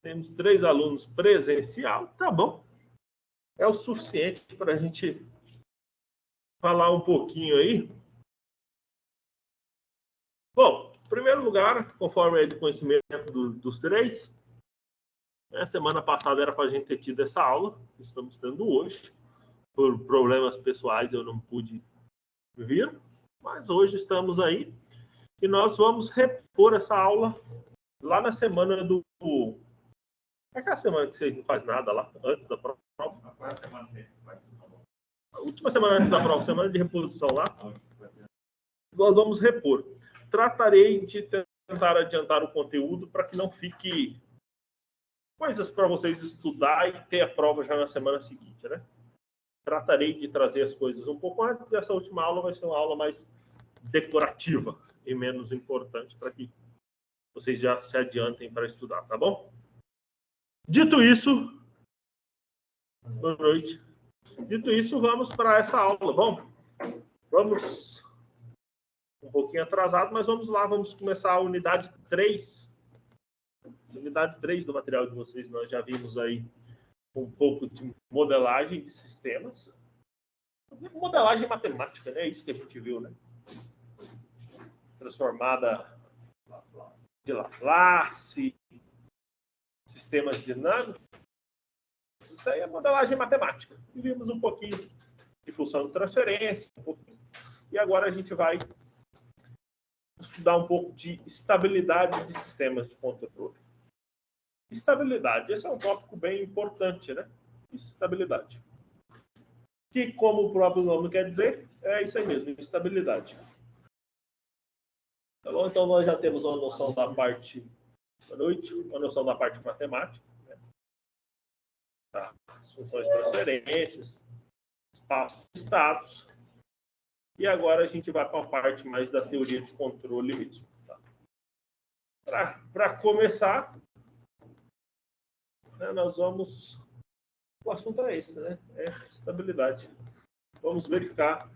Temos 3 alunos presencial, tá bom. É o suficiente para a gente falar um pouquinho aí. Bom, em primeiro lugar, conforme é de conhecimento dos 3, a semana passada era para a gente ter tido essa aula, estamos tendo hoje. Por problemas pessoais eu não pude vir, mas hoje estamos aí e nós vamos repor essa aula lá na semana do... É aquela semana que você não faz nada lá, antes da prova. A última semana antes da prova, semana de reposição lá, nós vamos repor. Tratarei de tentar adiantar o conteúdo para que não fique coisas para vocês estudar e ter a prova já na semana seguinte, né? Tratarei de trazer as coisas um pouco antes. Essa última aula vai ser uma aula mais decorativa e menos importante para que vocês já se adiantem para estudar, tá bom? Dito isso, boa noite. Dito isso, vamos para essa aula. Bom, vamos um pouquinho atrasado, mas vamos lá, vamos começar a unidade 3. Unidade 3 do material de vocês, nós já vimos aí um pouco de modelagem de sistemas. Modelagem matemática, né? É isso que a gente viu, né? Transformada de Laplace, sistemas dinâmicos. Isso aí é modelagem matemática. E vimos um pouquinho de função de transferência. E agora a gente vai estudar um pouco de estabilidade de sistemas de controle. Estabilidade. Esse é um tópico bem importante, né? Estabilidade. Que, como o próprio nome quer dizer, é isso aí mesmo, estabilidade. Tá bom? Então, nós já temos uma noção da parte... Boa noite. Uma noção da parte matemática. Né? Tá. As funções de transferências, espaços e estados. E agora a gente vai para a parte mais da teoria de controle mesmo. Tá? Para começar, né, nós vamos... O assunto é esse, né? É estabilidade. Vamos verificar,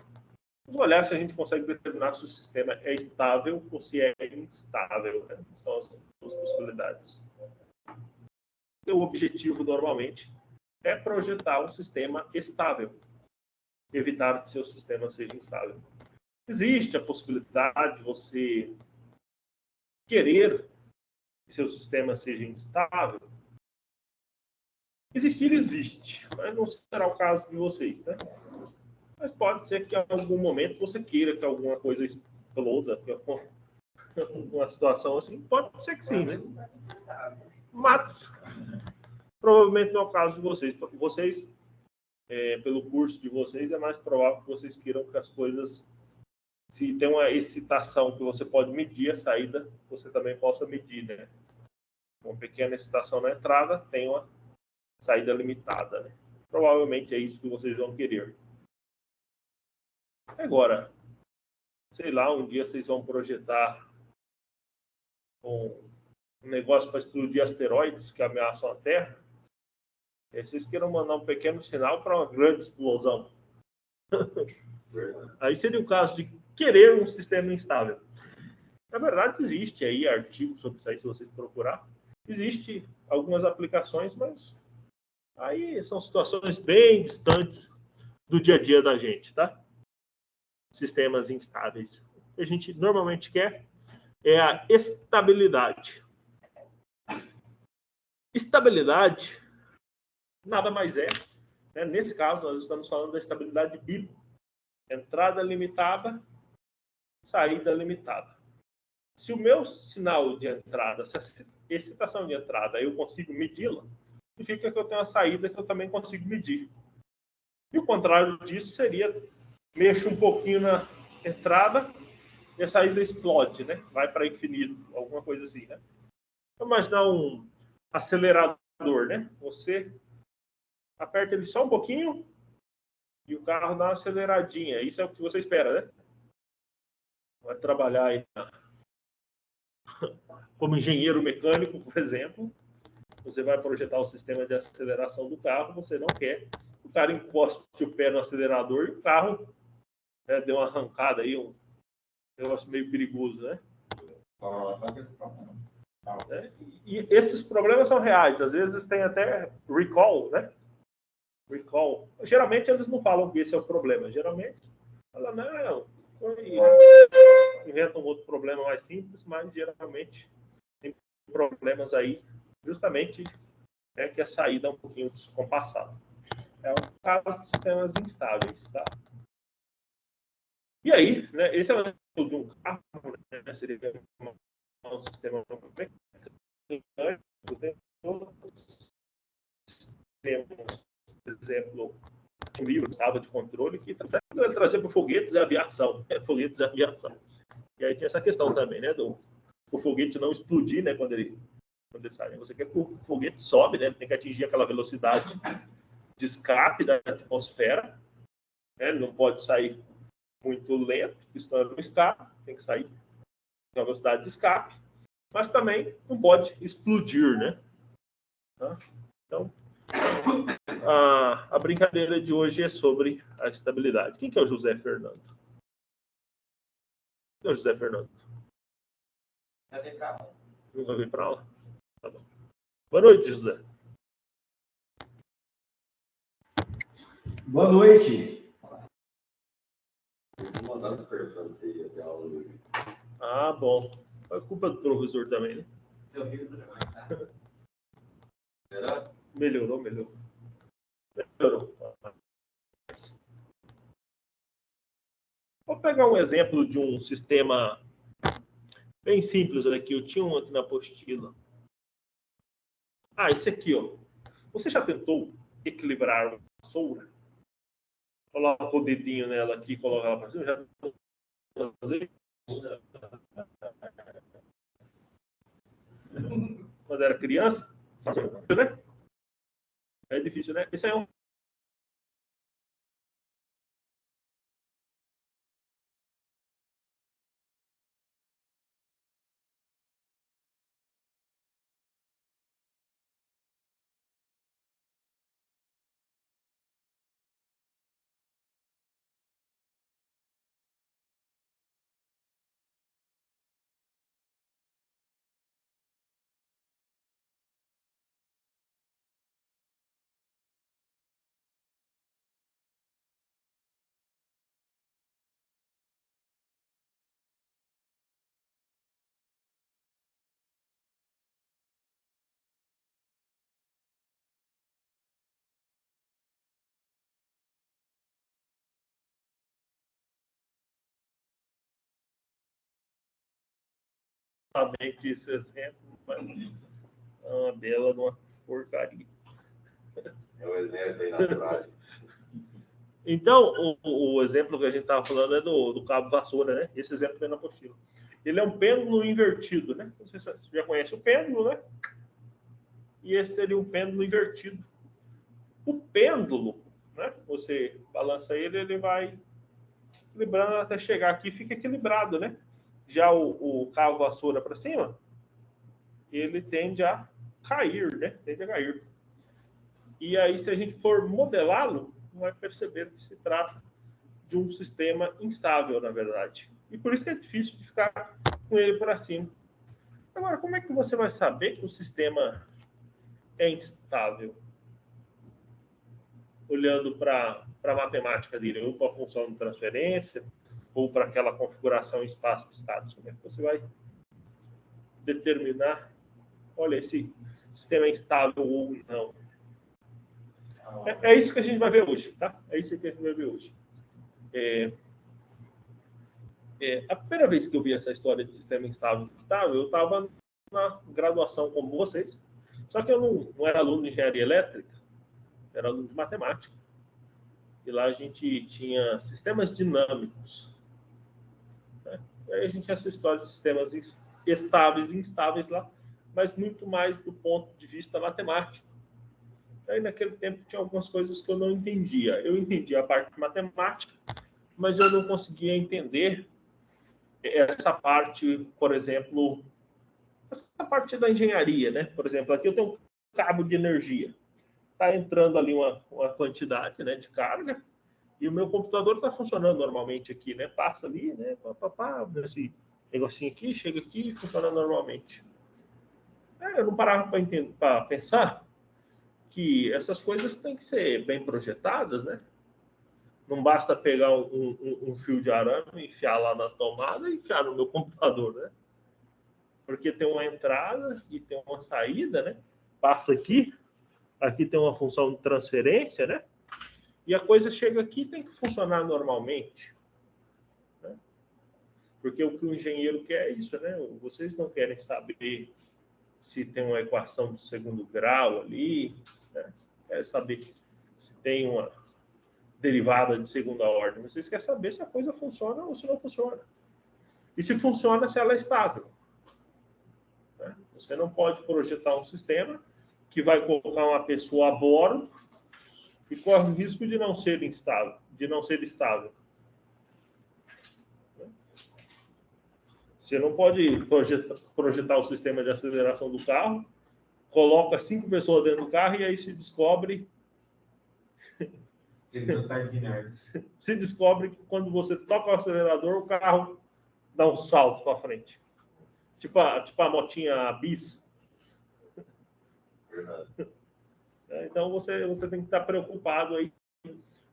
vamos olhar se a gente consegue determinar se o sistema é estável ou se é instável. Né? São as duas possibilidades. O objetivo, normalmente, é projetar um sistema estável. Evitar que seu sistema seja instável. Existe a possibilidade de você querer que seu sistema seja instável? Existir existe, mas não será o caso de vocês, né? Mas pode ser que em algum momento você queira que alguma coisa exploda, que uma situação assim, pode ser que sim, né? Mas provavelmente não é o caso de vocês. Vocês, pelo curso de vocês, é mais provável que vocês queiram que as coisas, se tem uma excitação que você pode medir a saída, você também possa medir, né? Uma pequena excitação na entrada tem uma saída limitada, né? Provavelmente é isso que vocês vão querer. Agora, sei lá, um dia vocês vão projetar um negócio para explodir asteroides que ameaçam a Terra. E vocês queiram mandar um pequeno sinal para uma grande explosão. Aí seria o caso de querer um sistema instável. Na verdade, existe aí artigos sobre isso aí, se vocês procurar. Existe algumas aplicações, mas aí são situações bem distantes do dia a dia da gente, tá? Sistemas instáveis. O que a gente normalmente quer é a estabilidade. Estabilidade nada mais é, né? Nesse caso, nós estamos falando da estabilidade bíblica. Entrada limitada, saída limitada. Se o meu sinal de entrada, se a excitação de entrada eu consigo medi-la, significa que eu tenho uma saída que eu também consigo medir. E o contrário disso seria, mexo um pouquinho na entrada e a saída explode, né? Vai para infinito, alguma coisa assim, né? Vamos imaginar um acelerador, né? Você aperta ele só um pouquinho e o carro dá uma aceleradinha. Isso é o que você espera, né? Vai trabalhar aí como engenheiro mecânico, por exemplo. Você vai projetar o sistema de aceleração do carro, você não quer que o cara encoste o pé no acelerador e o carro, né, deu uma arrancada aí, um negócio meio perigoso, né? E esses problemas são reais. Às vezes tem até recall, né? Recall. Geralmente eles não falam que esse é o problema. Geralmente, falam, não, inventam um outro problema mais simples, mas geralmente tem problemas aí, justamente, né, que a saída é um pouquinho descompassada. É um caso de sistemas instáveis, tá? E aí, né, esse é o exemplo de um carro, né, seria um sistema mecânico, temos, por exemplo, um livro estava de controle que ele trazia para foguetes e aviação, foguetes e aviação. E aí tem essa questão também, né, do o foguete não explodir, né, quando ele sai. Você quer que o foguete sobe, né, ele tem que atingir aquela velocidade de escape da atmosfera, né, ele não pode sair muito lento, senão ele não escapa, tem que sair com a velocidade de escape, mas também não pode explodir, né? Então, a brincadeira de hoje é sobre a estabilidade. Quem que é o José Fernando? Quem é o José Fernando? Já veio pra lá. Nunca veio para aula? Tá bom. Boa noite, José. Boa noite. Ah, bom. É culpa do professor também, né? Seu rio do tá? Melhorou. Vou pegar um exemplo de um sistema bem simples aqui. Eu tinha um aqui na apostila. Esse aqui, ó. Você já tentou equilibrar uma vassoura? Coloca o dedinho nela aqui, coloca ela para cima. Já tentou fazer isso? Quando era criança? Né? É difícil, né? Esse é um esse exemplo, mas é uma bela de uma porcaria. É o exemplo aí na prática. Então, o exemplo que a gente estava falando é do cabo vassoura, né? Esse exemplo tem na apostila. Ele é um pêndulo invertido, né? Você já conhece o pêndulo, né? E esse seria um pêndulo invertido. O pêndulo, né? Você balança ele, ele vai equilibrando até chegar aqui, fica equilibrado, né? Já o cabo vassoura para cima, ele tende a cair, né? Tende a cair. E aí, se a gente for modelá-lo, vai perceber que se trata de um sistema instável, na verdade. E por isso que é difícil de ficar com ele para cima. Agora, como é que você vai saber que o sistema é instável? Olhando para a matemática dele, ou para a função de transferência, ou para aquela configuração em espaço estático. Como é que você vai determinar, olha, esse sistema é instável ou não? É isso que a gente vai ver hoje, tá? É isso que a gente vai ver hoje. A primeira vez que eu vi essa história de sistema instável, eu estava na graduação como vocês, só que eu não era aluno de engenharia elétrica, era aluno de matemática. E lá a gente tinha sistemas dinâmicos. Né? E aí a gente tinha essa história de sistemas estáveis e instáveis lá, mas muito mais do ponto de vista matemático. Aí naquele tempo tinha algumas coisas que eu não entendia. Eu entendia a parte matemática, mas eu não conseguia entender essa parte, por exemplo, essa parte da engenharia, né? Por exemplo, aqui eu tenho um cabo de energia. Está entrando ali uma quantidade, né, de carga e o meu computador está funcionando normalmente aqui, né? Passa ali, né? Esse negocinho aqui, chega aqui e funciona normalmente. Eu não parava para pensar que essas coisas têm que ser bem projetadas, né? Não basta pegar um fio de arame, enfiar lá na tomada e enfiar no meu computador, né? Porque tem uma entrada e tem uma saída, né? Passa aqui tem uma função de transferência, né? E a coisa chega aqui e tem que funcionar normalmente. Né? Porque o que o engenheiro quer é isso, né? Vocês não querem saber se tem uma equação de segundo grau ali, né? Querem saber se tem uma derivada de segunda ordem. Vocês querem saber se a coisa funciona ou se não funciona. E se funciona, se ela é estável. Né? Você não pode projetar um sistema que vai colocar uma pessoa a bordo e corre o risco de não ser estável. Você não pode projetar o sistema de aceleração do carro, coloca 5 pessoas dentro do carro e aí se descobre que quando você toca o acelerador, o carro dá um salto para frente. Tipo a motinha bis. Então você tem que estar preocupado aí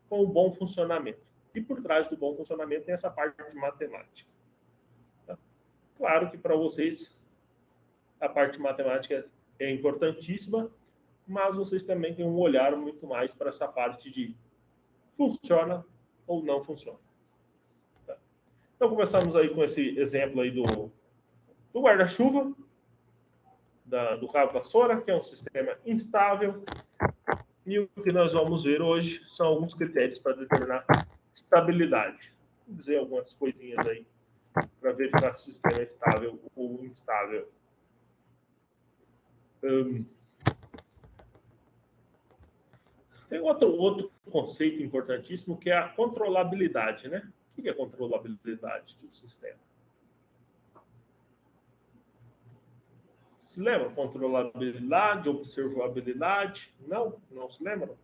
com o bom funcionamento. E por trás do bom funcionamento tem essa parte de matemática. Tá? Claro que para vocês a parte matemática é importantíssima, mas vocês também têm um olhar muito mais para essa parte de funciona ou não funciona. Tá? Então começamos aí com esse exemplo aí do guarda-chuva, do cabo vassoura, que é um sistema instável. E o que nós vamos ver hoje são alguns critérios para determinar estabilidade. Vou dizer algumas coisinhas aí para verificar se o sistema é estável ou instável. Tem outro conceito importantíssimo que é a controlabilidade, né? O que é a controlabilidade do sistema? Se lembra? Controlabilidade, observabilidade? Não se lembram?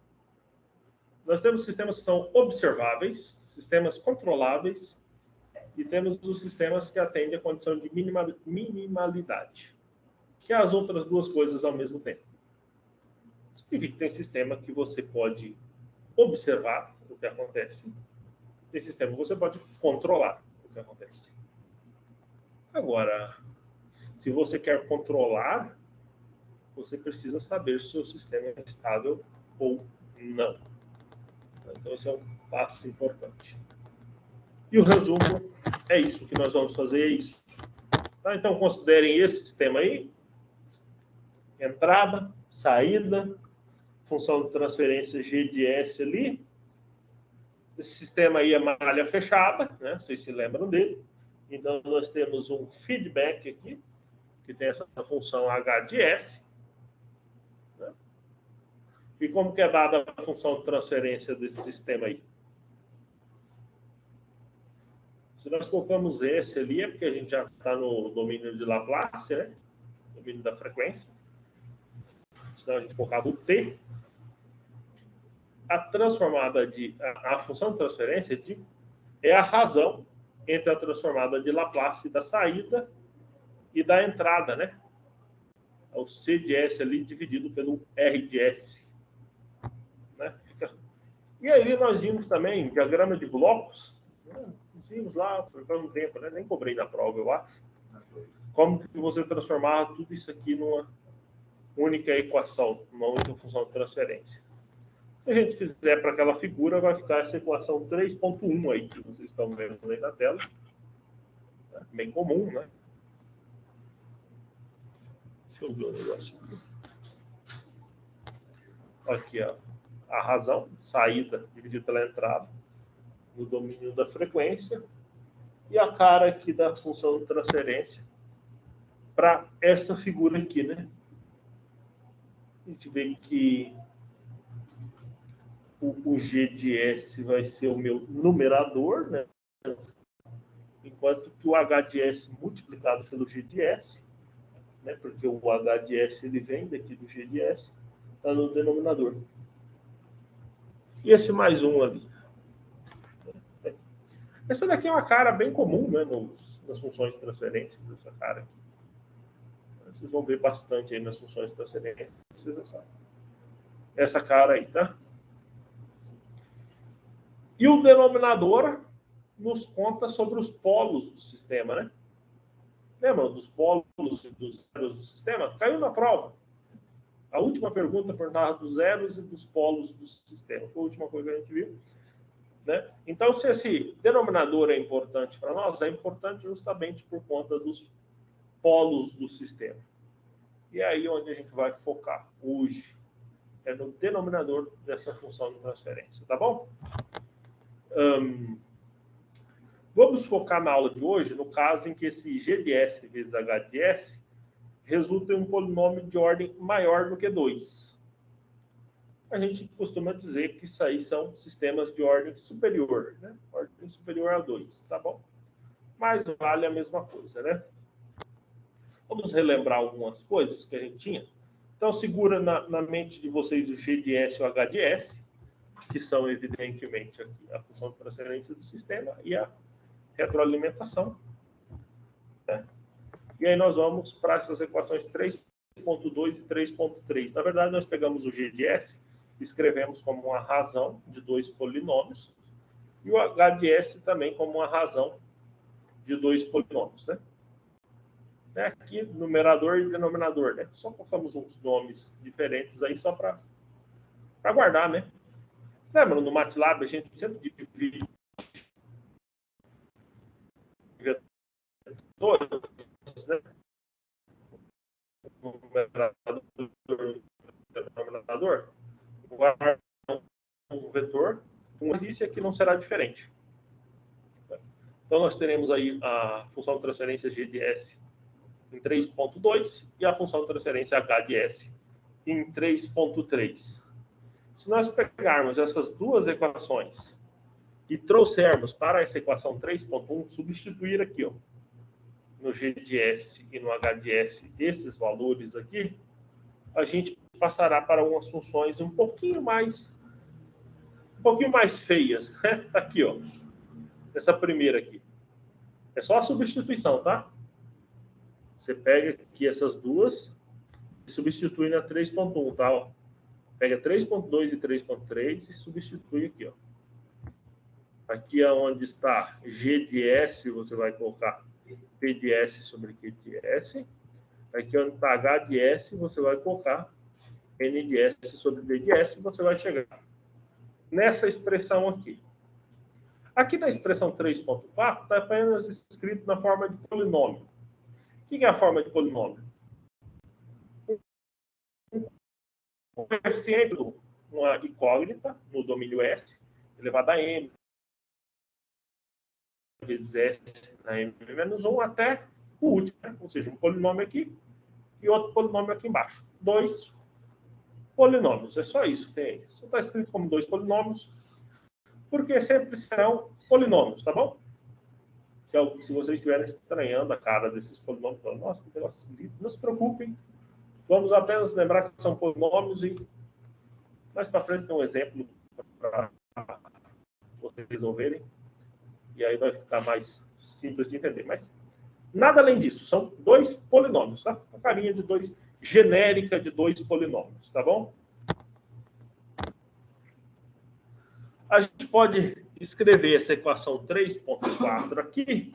Nós temos sistemas que são observáveis, sistemas controláveis, e temos os sistemas que atendem a condição de minimalidade, que é as outras duas coisas ao mesmo tempo. Significa que tem sistema que você pode observar o que acontece, tem sistema que você pode controlar o que acontece. Agora, se você quer controlar, você precisa saber se o seu sistema é estável ou não. Então, esse é um passo importante. E o resumo é isso. O que nós vamos fazer é isso. Tá? Então, considerem esse sistema aí. Entrada, saída, função de transferência G de S ali. Esse sistema aí é malha fechada, né? Vocês se lembram dele. Então, nós temos um feedback aqui, que tem essa função H de S. Né? E como que é dada a função de transferência desse sistema aí? Se nós colocamos S ali, é porque a gente já está no domínio de Laplace, né? Domínio da frequência. Senão a gente colocava o T. A função de transferência é a razão entre a transformada de Laplace da saída e da entrada, né? É o C de S ali dividido pelo R de S. Né? E aí nós vimos também diagrama de blocos. Né? Vimos lá por um tempo, né? Nem cobrei na prova, eu acho. Como que você transformava tudo isso aqui numa única equação, uma única função de transferência. Se a gente fizer para aquela figura, vai ficar essa equação 3.1 aí, que vocês estão vendo aí na tela. É bem comum, né? Deixa eu ver o negócio aqui. Aqui, ó, a razão, saída dividida pela entrada, no domínio da frequência, e a cara aqui da função de transferência para essa figura aqui, né? A gente vê que o G de S vai ser o meu numerador, né? Enquanto que o H de S multiplicado pelo G de S, né? Porque o H de S ele vem daqui do G de S, está no denominador. E esse mais um ali. Essa daqui é uma cara bem comum, né? Nas funções de transferência, essa cara aqui. Vocês vão ver bastante aí nas funções de transferência. Essa cara aí, tá? E o denominador nos conta sobre os polos do sistema, né? Lembra dos polos e dos zeros do sistema? Caiu na prova. A última pergunta perguntava dos zeros e dos polos do sistema. Foi a última coisa que a gente viu. Né? Então, se esse denominador é importante para nós, é importante justamente por conta dos polos do sistema. E é aí onde a gente vai focar hoje. É no denominador dessa função de transferência, tá bom? Vamos focar na aula de hoje no caso em que esse g de s vezes h de s resulta em um polinômio de ordem maior do que 2. A gente costuma dizer que isso aí são sistemas de ordem superior, né? Ordem superior a 2, tá bom? Mas vale a mesma coisa, né? Vamos relembrar algumas coisas que a gente tinha. Então, segura na mente de vocês o g de s e o h de s, que são, evidentemente, aqui, a função de transferência do sistema e a retroalimentação. Né? E aí nós vamos para essas equações 3.2 e 3.3. Na verdade, nós pegamos o g de s, escrevemos como uma razão de dois polinômios, e o h de s também como uma razão de dois polinômios. Né? Aqui, numerador e denominador. Né? Só colocamos uns nomes diferentes aí, só para guardar, né? Lembra, no MATLAB a gente sempre divide vetores, né? Numerador, denominador. Guardar um vetor, mas isso aqui não será diferente. Então, nós teremos aí a função de transferência g de s em 3.2 e a função de transferência h de s em 3.3. Se nós pegarmos essas duas equações e trouxermos para essa equação 3.1, substituir aqui, ó, no g de s e no h de s, esses valores aqui, a gente passará para umas funções um pouquinho mais feias, né? Aqui, ó. Essa primeira aqui. É só a substituição, tá? Você pega aqui essas duas e substitui na 3.1, tá? Ó. Pega 3.2 e 3.3 e substitui aqui, ó. Aqui é onde está g de s, você vai colocar p de s sobre q de s. Aqui onde está h de s, você vai colocar n de s sobre d de s, e você vai chegar nessa expressão aqui. Aqui na expressão 3.4 está apenas escrito na forma de polinômio. O que é a forma de polinômio? O coeficiente de uma incógnita no domínio S elevado a m vezes S na m menos 1 até o último, né? Ou seja, um polinômio aqui e outro polinômio aqui embaixo. Dois polinômios, é só isso que tem aí. Só está escrito como dois polinômios, porque sempre serão polinômios, tá bom? Se vocês estiverem estranhando a cara desses polinômios, nossa, que negócio esquisito, não se preocupem. Vamos apenas lembrar que são polinômios e mais para frente tem um exemplo para vocês resolverem. E aí vai ficar mais simples de entender. Mas nada além disso, são dois polinômios, tá? Uma carinha de dois, genérica de dois polinômios, tá bom? A gente pode escrever essa equação 3.4 aqui,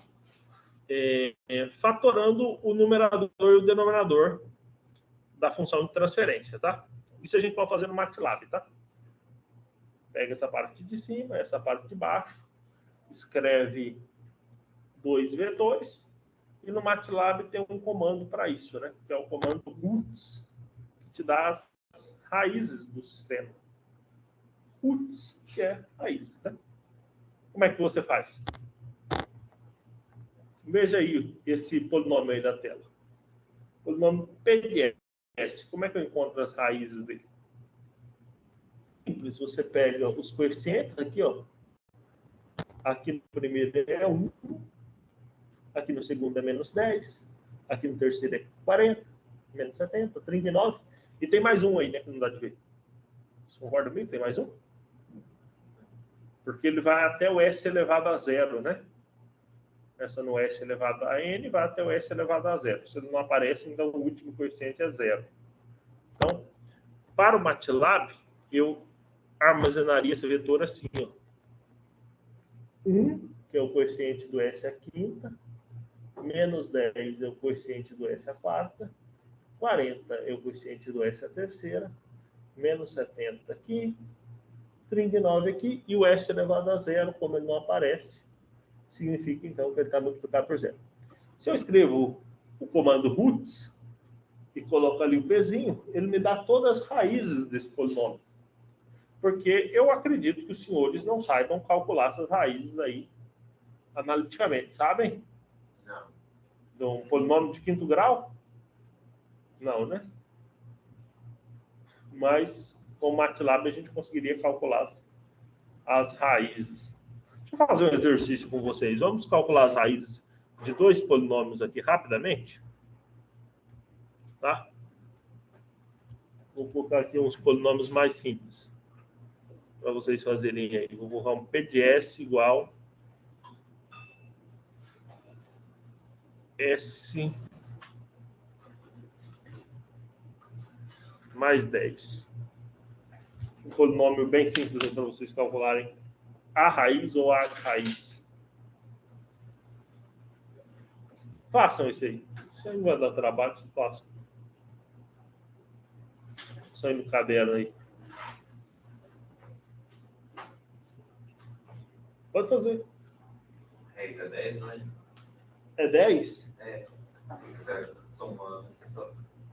fatorando o numerador e o denominador da função de transferência, tá? Isso a gente pode fazer no MATLAB, tá? Pega essa parte de cima, essa parte de baixo, escreve dois vetores, e no MATLAB tem um comando para isso, né? Que é o comando roots, que te dá as raízes do sistema. Roots, que é raízes, né? Como é que você faz? Veja aí esse polinômio aí da tela. Polinômio P de S. Como é que eu encontro as raízes dele? Simples, você pega os coeficientes aqui, ó. Aqui no primeiro é 1, aqui no segundo é menos 10, aqui no terceiro é 40, menos 70, 39, e tem mais um aí, né, que não dá de ver. Você concorda comigo? Tem mais um? Porque ele vai até o S elevado a 0, né? Essa no S elevado a N vai até o S elevado a zero. Se ele não aparece, então o último coeficiente é zero. Então, para o MATLAB, eu armazenaria esse vetor assim, ó. 1, que é o coeficiente do S à quinta, menos 10 é o coeficiente do S à quarta, 40 é o coeficiente do S à terceira, menos 70 aqui, 39 aqui, e o S elevado a zero, como ele não aparece, significa então que ele está multiplicado por zero. Se eu escrevo o comando roots e coloco ali o pezinho, ele me dá todas as raízes desse polinômio. Porque eu acredito que os senhores não saibam calcular essas raízes aí analiticamente, sabem? Não. Do polinômio de quinto grau? Não, né? Mas com o MATLAB a gente conseguiria calcular as raízes. Deixa eu fazer um exercício com vocês. Vamos calcular as raízes de dois polinômios aqui rapidamente. Tá? Vou colocar aqui uns polinômios mais simples para vocês fazerem aí. Vou colocar um P de S igual S mais 10. Um polinômio bem simples para vocês calcularem a raiz ou as raízes. Façam isso aí. Isso aí não vai dar trabalho, façam. Só aí no caderno aí. Pode fazer. Raiz é 10, não é? É 10? É. Somando,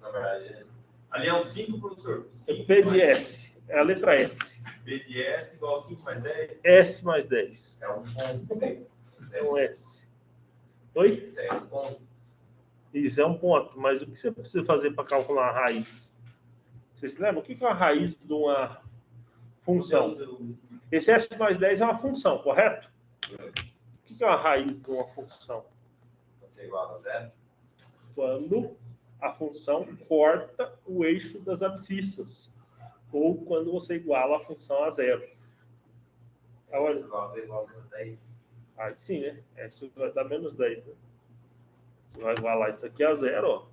na verdade. Ali é um 5, professor? É P de S. É a letra S. P de S igual a 5 mais 10? S mais 10. É um ponto. Sim. É um S. Oi? Isso é um ponto. Isso é um ponto. Mas o que você precisa fazer para calcular a raiz? Você se lembra? O que é a raiz de uma função? Esse S mais 10 é uma função, correto? O que é a raiz de uma função? Pode ser igual a 0? Quando a função corta o eixo das abscissas. Ou quando você iguala a função a zero. Agora, Igual a menos 10. aí sim, né? S vai dar menos 10, né? Você vai igualar isso aqui a zero, ó.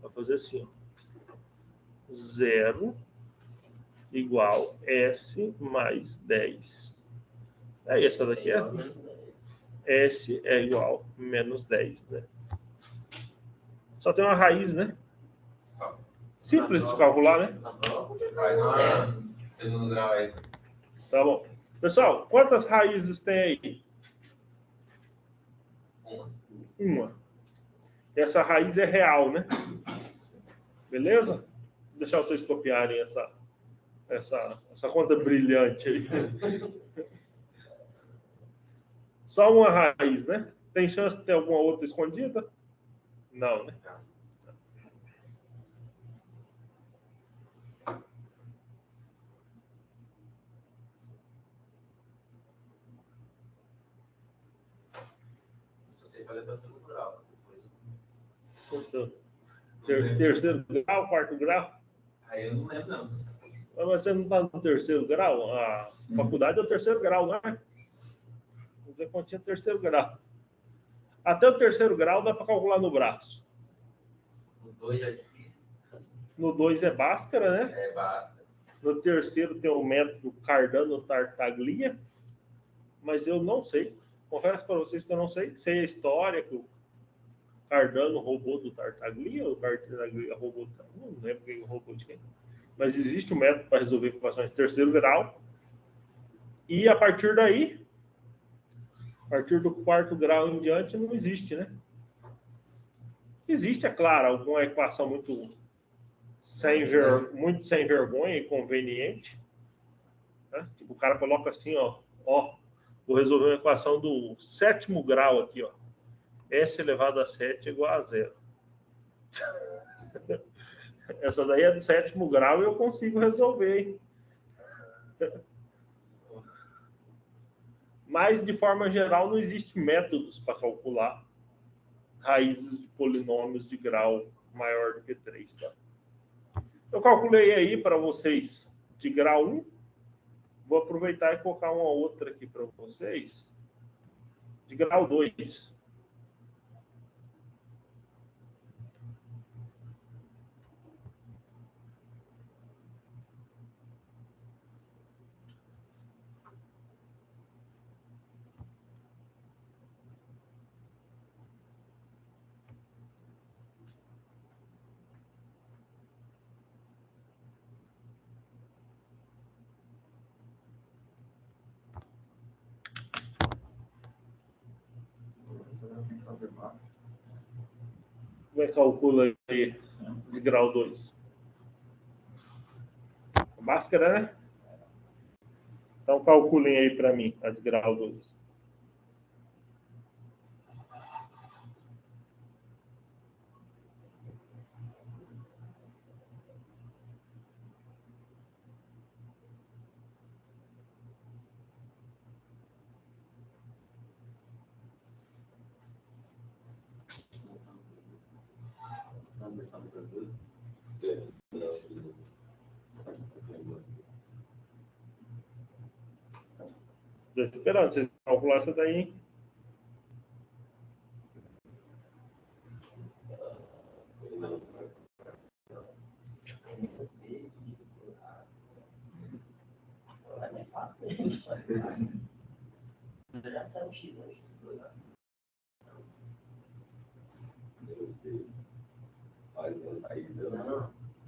Vai fazer assim, ó. 0 igual S mais 10. Aí essa daqui é S é igual a menos 10, né? Só tem uma raiz, né? Só. Simples de calcular, né? Faz uma segundo grau aí. Tá bom. Pessoal, quantas raízes tem aí? Uma. Essa raiz é real, né? Beleza? Vou deixar vocês copiarem essa conta brilhante aí. Só uma raiz, né? Tem chance de ter alguma outra escondida? Não, né? Se você fazer para segundo grau. Terceiro grau, quarto grau? Aí eu não lembro, não. Mas você não está no terceiro grau? A faculdade é o terceiro grau, não é? Você continha terceiro grau. Até o terceiro grau dá para calcular no braço. O 2 já é difícil. No 2 é Bhaskara, né? É, basta. No terceiro tem o método Cardano-Tartaglia, mas eu não sei. Confesso para vocês que eu não sei. Sei a história que o Cardano roubou do Tartaglia, o Tartaglia roubou, não lembro quem roubou de quem. Mas existe um método para resolver equações de terceiro grau. E a partir daí, a partir do quarto grau em diante, não existe, né? Existe, é claro, alguma equação muito sem vergonha e conveniente. Né? Tipo, o cara coloca assim, ó, vou resolver uma equação do sétimo grau aqui, ó. S elevado a 7 é igual a 0. Essa daí é do sétimo grau e eu consigo resolver, hein? Mas, de forma geral, não existe métodos para calcular raízes de polinômios de grau maior do que 3. Tá? Eu calculei aí para vocês de grau 1. Vou aproveitar e colocar uma outra aqui para vocês. de grau 2. Como é que calcula aí de grau 2? Máscara, né? Então, calculem aí para mim a de grau 2. Estou esperando vocês calcular essa daí, hein? Já saiu o X hoje.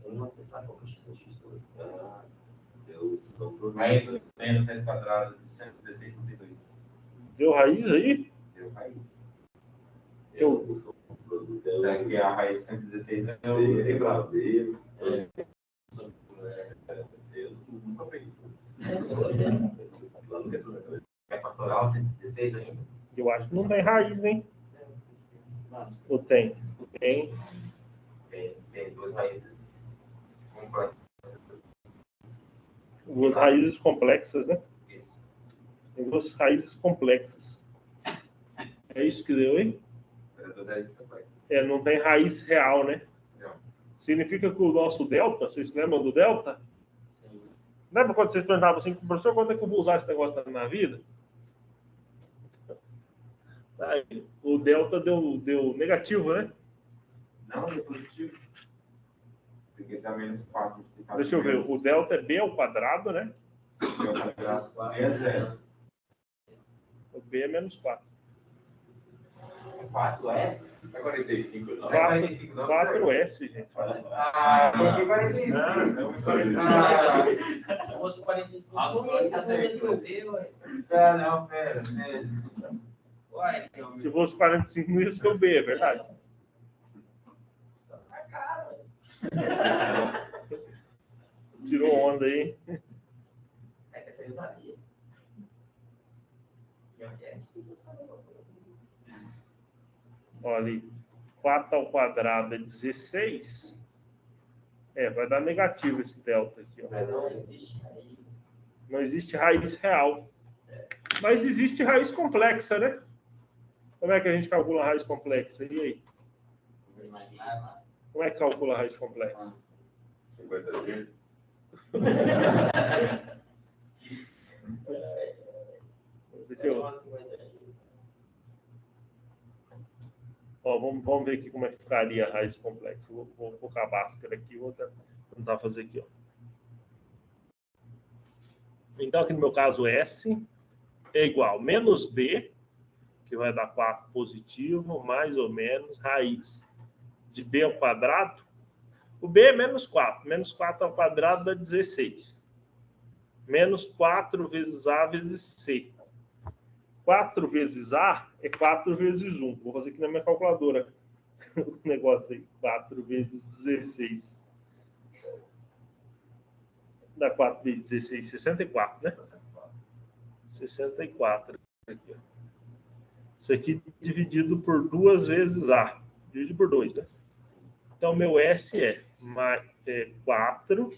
Não, você sabe qual que é o X2. Raiz menos raiz quadrada de 116,52. Deu raiz aí? Deu raiz. Eu. Será que a raiz de 116 é o quebrado? É factorial 116 ainda? Eu acho que não tem raiz, hein? Ou tem? Tem. Tem duas raízes complexas. Duas raízes complexas, né? Isso. Tem duas raízes complexas. É isso que deu, hein? Duas raízes complexas. É, não tem raiz real, né? Não. Significa que o nosso delta, vocês se lembram do delta? Lembra quando vocês perguntavam assim, professor, quando é que eu vou usar esse negócio na minha vida? Aí, o delta deu negativo, né? Não, é positivo. Porque dá menos 4. Deixa eu ver, o delta é b ao quadrado, né? B ao quadrado é 0. O b é menos 4. 4S? Não é 45, não. 4S, gente. Ah, porque 45. Não, 45. Se fosse 45, você acertou. Ah, não, pera. Uai, se fosse 45, não ia ser o B, é verdade. Tirou onda aí. É que essa eu sabia. É difícil saber. Olha ali. 4 ao quadrado é 16. É, vai dar negativo esse delta aqui. Ó. Mas não existe raiz. Não existe raiz real. Mas existe raiz complexa, né? Como é que a gente calcula a raiz complexa? E aí? Como é que calcula a raiz complexa? 50 Deixa eu... Ó, vamos ver aqui como é que ficaria a raiz complexa. Vou colocar a máscara aqui, vou tentar fazer aqui. Ó. Então, aqui no meu caso, S é igual a menos B, que vai dar 4 positivo, mais ou menos, raiz de B ao quadrado. O B é menos 4. Menos 4 ao quadrado dá 16. Menos 4 vezes A vezes C. 4 vezes A é 4 vezes 1. Vou fazer aqui na minha calculadora. O negócio aí. 4 vezes 16. Dá 4 vezes 16, 64, né? 64. Aqui, ó. Isso aqui dividido por 2 vezes A. Divide por 2, né? Então, meu S é 4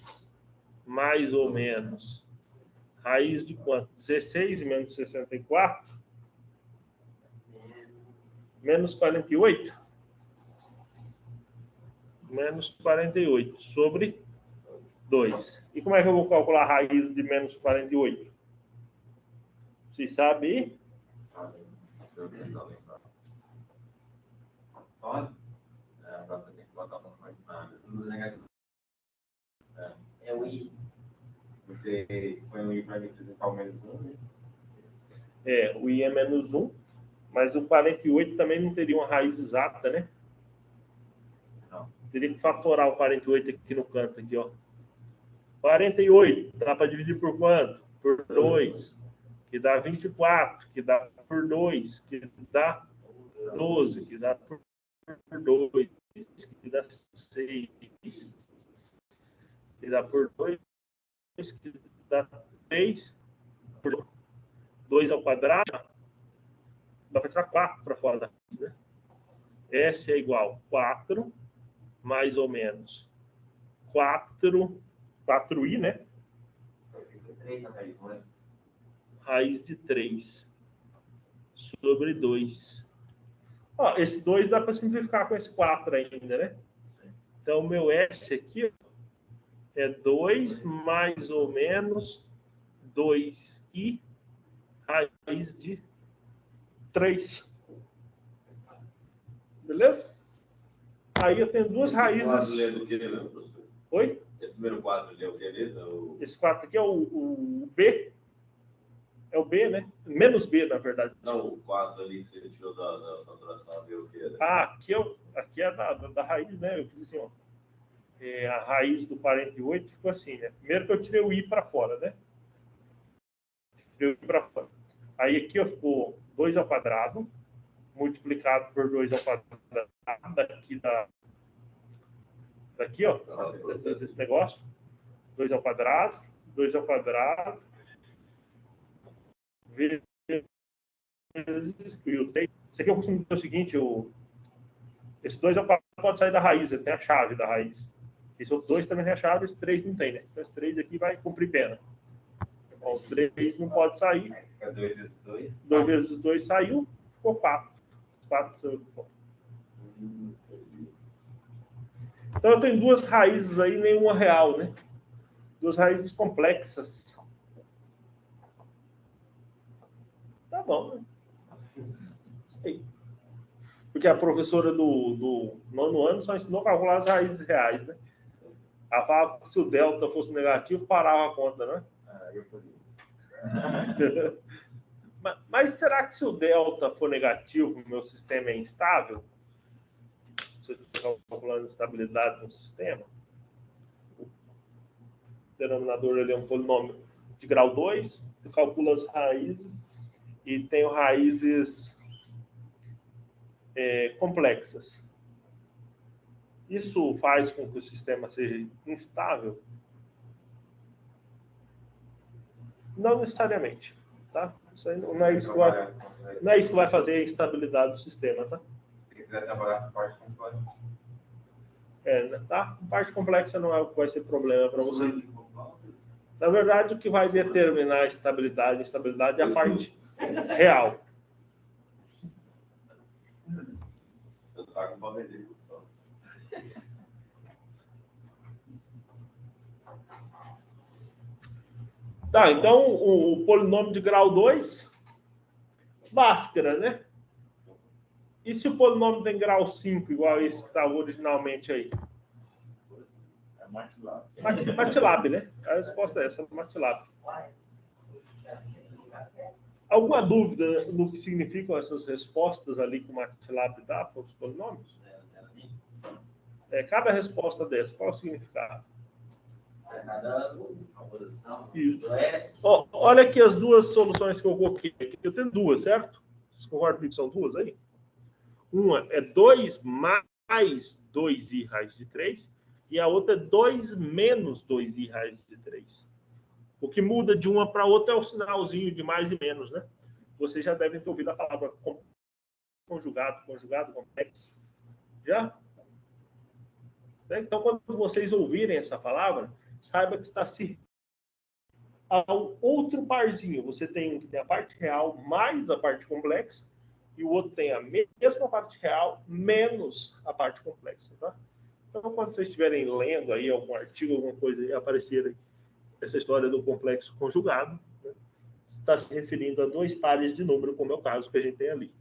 mais ou menos raiz de quanto? 16 menos 64? Menos 48? Menos 48 sobre 2. E como é que eu vou calcular a raiz de menos 48? Vocês sabem? Pode? Agora tem que botar uma coisa. Número negativo. É o I. Você põe o I para representar o menos 1, né? O I é menos 1, mas o 48 também não teria uma raiz exata, né? Não. Teria que fatorar o 48 aqui no canto, aqui, ó. 48, dá para dividir por quanto? Por 2, que dá 24, que dá por 2, que dá 12, que dá por 2, que dá 6, que dá por 2, que dá 3, por 2 ao quadrado, dá para tirar 4 para fora da raiz, né? S é igual a 4, mais ou menos 4i, né? Só fica 3 na raiz, não é? Raiz de 3 sobre 2. Ó, esse 2 dá para simplificar com esse 4 ainda, né? Então, o meu S aqui ó, é 2 mais ou menos 2i raiz de 3. Beleza? Aí eu tenho duas raízes. Esse quadro é do que, né, professor? Oi? Esse primeiro quadro ali é o que mesmo? Esse 4 aqui é o B. É o B, né? Menos B, na verdade. Não, o quadro ali que você tirou da saturação é o que? Né? Aqui é da raiz, né? Eu fiz assim, ó. A raiz do 48 ficou assim, né? Primeiro que eu tirei o I para fora, né? Tirei o I para fora. Aí aqui ó, ficou 2 ao quadrado, multiplicado por 2 ao quadrado daqui, ó. Desse negócio. 2 ao quadrado, 2 ao quadrado, vezes o 3. Isso aqui eu costumo dizer o seguinte, esse 2 ao quadrado pode sair da raiz, ele tem a chave da raiz. Esse outro 2 também tem a chave, esse 3 não tem, né? Então esse 3 aqui vai cumprir pena. Bom, o 3 não pode sair. É 2 vezes 2. 2 vezes 2 saiu, ficou 4. 4 sobre 4. Então eu tenho duas raízes aí, nenhuma real, né? Duas raízes complexas. Tá bom, né? Sei. Porque a professora do nono ano só ensinou a calcular as raízes reais, né? Ela falava que se o delta fosse negativo, parava a conta, né? Eu podia. Mas será que se o delta for negativo, o meu sistema é instável? Se eu estiver calculando estabilidade no sistema, o denominador ele é um polinômio de grau 2, eu calculo as raízes e tenho raízes complexas. Isso faz com que o sistema seja instável? Não necessariamente, tá? Isso aí não é isso que vai fazer a instabilidade do sistema, tá? Se quiser trabalhar com parte complexa. Tá? Parte complexa não é o que vai ser problema para você. Na verdade, o que vai determinar a estabilidade é a parte real. Eu trago para vender, pessoal. Tá, então o polinômio de grau 2, Bhaskara, né? E se o polinômio tem grau 5, igual esse que estava originalmente aí? É MATLAB. MATLAB, né? A resposta é essa, MATLAB. Alguma dúvida no que significam essas respostas ali que o MATLAB dá para os polinômios? Cada resposta dessa, qual o significado? Cada composição. Isso. Olha aqui as duas soluções que eu coloquei aqui. Eu tenho duas, certo? Vocês concordam comigo que são duas aí? Uma é 2 mais 2i raiz de 3 e a outra é 2 menos 2i raiz de 3. O que muda de uma para outra é o sinalzinho de mais e menos, né? Vocês já devem ter ouvido a palavra conjugado, complexo. Já? Então, quando vocês ouvirem essa palavra, saiba que está se ao outro parzinho. Você tem um que tem a parte real mais a parte complexa e o outro tem a mesma parte real menos a parte complexa, tá? Então, quando vocês estiverem lendo aí algum artigo, alguma coisa e aparecer aí, essa história do complexo conjugado, né, está se referindo a dois pares de número, como é o caso que a gente tem ali.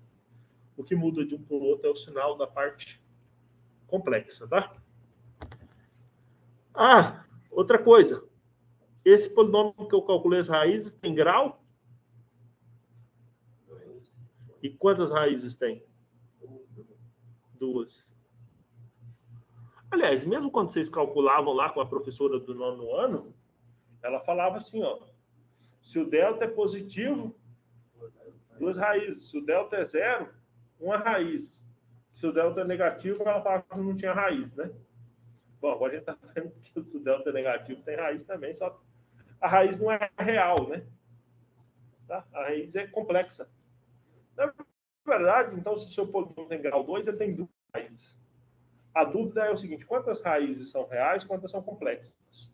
O que muda de um para o outro é o sinal da parte complexa, tá? Ah, outra coisa. Esse polinômio que eu calculei as raízes tem grau? E quantas raízes tem? 2. Aliás, mesmo quando vocês calculavam lá com a professora do 9º ano, ela falava assim, ó, se o delta é positivo, 2 raízes. Se o delta é 0, 1 raiz. Se o delta é negativo, ela falava que não tinha raiz, né? Bom, agora a gente está vendo que se o delta é negativo, tem raiz também, só que a raiz não é real, né? Tá? A raiz é complexa. Na verdade, então, se o seu polinômio tem grau 2, ele tem 2 raízes. A dúvida é o seguinte, quantas raízes são reais, quantas são complexas?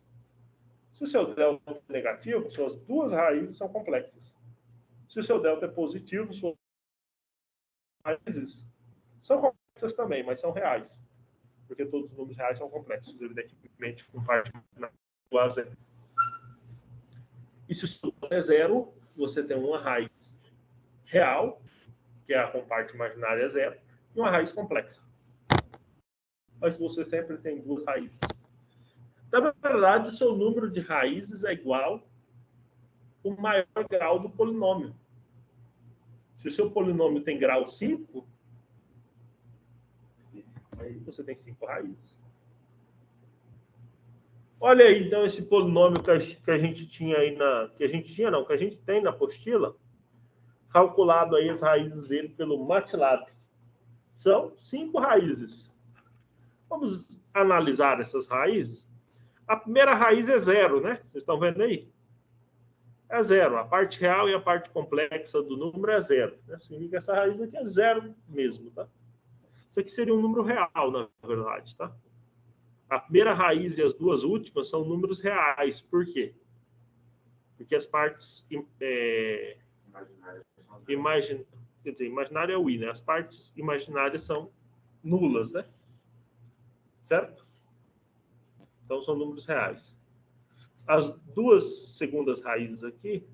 Se o seu delta é negativo, suas 2 raízes são complexas. Se o seu delta é positivo, suas raízes são complexas também, mas são reais. Porque todos os números reais são complexos, evidentemente, com parte do a zero. E se o seu delta é 0, você tem uma raiz real, que é a comparte imaginária 0, e uma raiz complexa. Mas você sempre tem 2 raízes. Na verdade, o seu número de raízes é igual ao maior grau do polinômio. Se o seu polinômio tem grau 5, você tem 5 raízes. Olha aí, então, esse polinômio que a gente tinha aí que a gente tem na apostila, calculado aí as raízes dele pelo MATLAB. São 5 raízes. Vamos analisar essas raízes. A primeira raiz é 0, né? Vocês estão vendo aí? É 0. A parte real e a parte complexa do número é 0. Significa que essa raiz aqui é 0 mesmo, tá? Isso aqui seria um número real, na verdade, tá? A primeira raiz e as 2 últimas são números reais. Por quê? Porque as partes imaginária é o i, né? As partes imaginárias são nulas, né? Certo? Então, são números reais. As 2 segundas raízes aqui,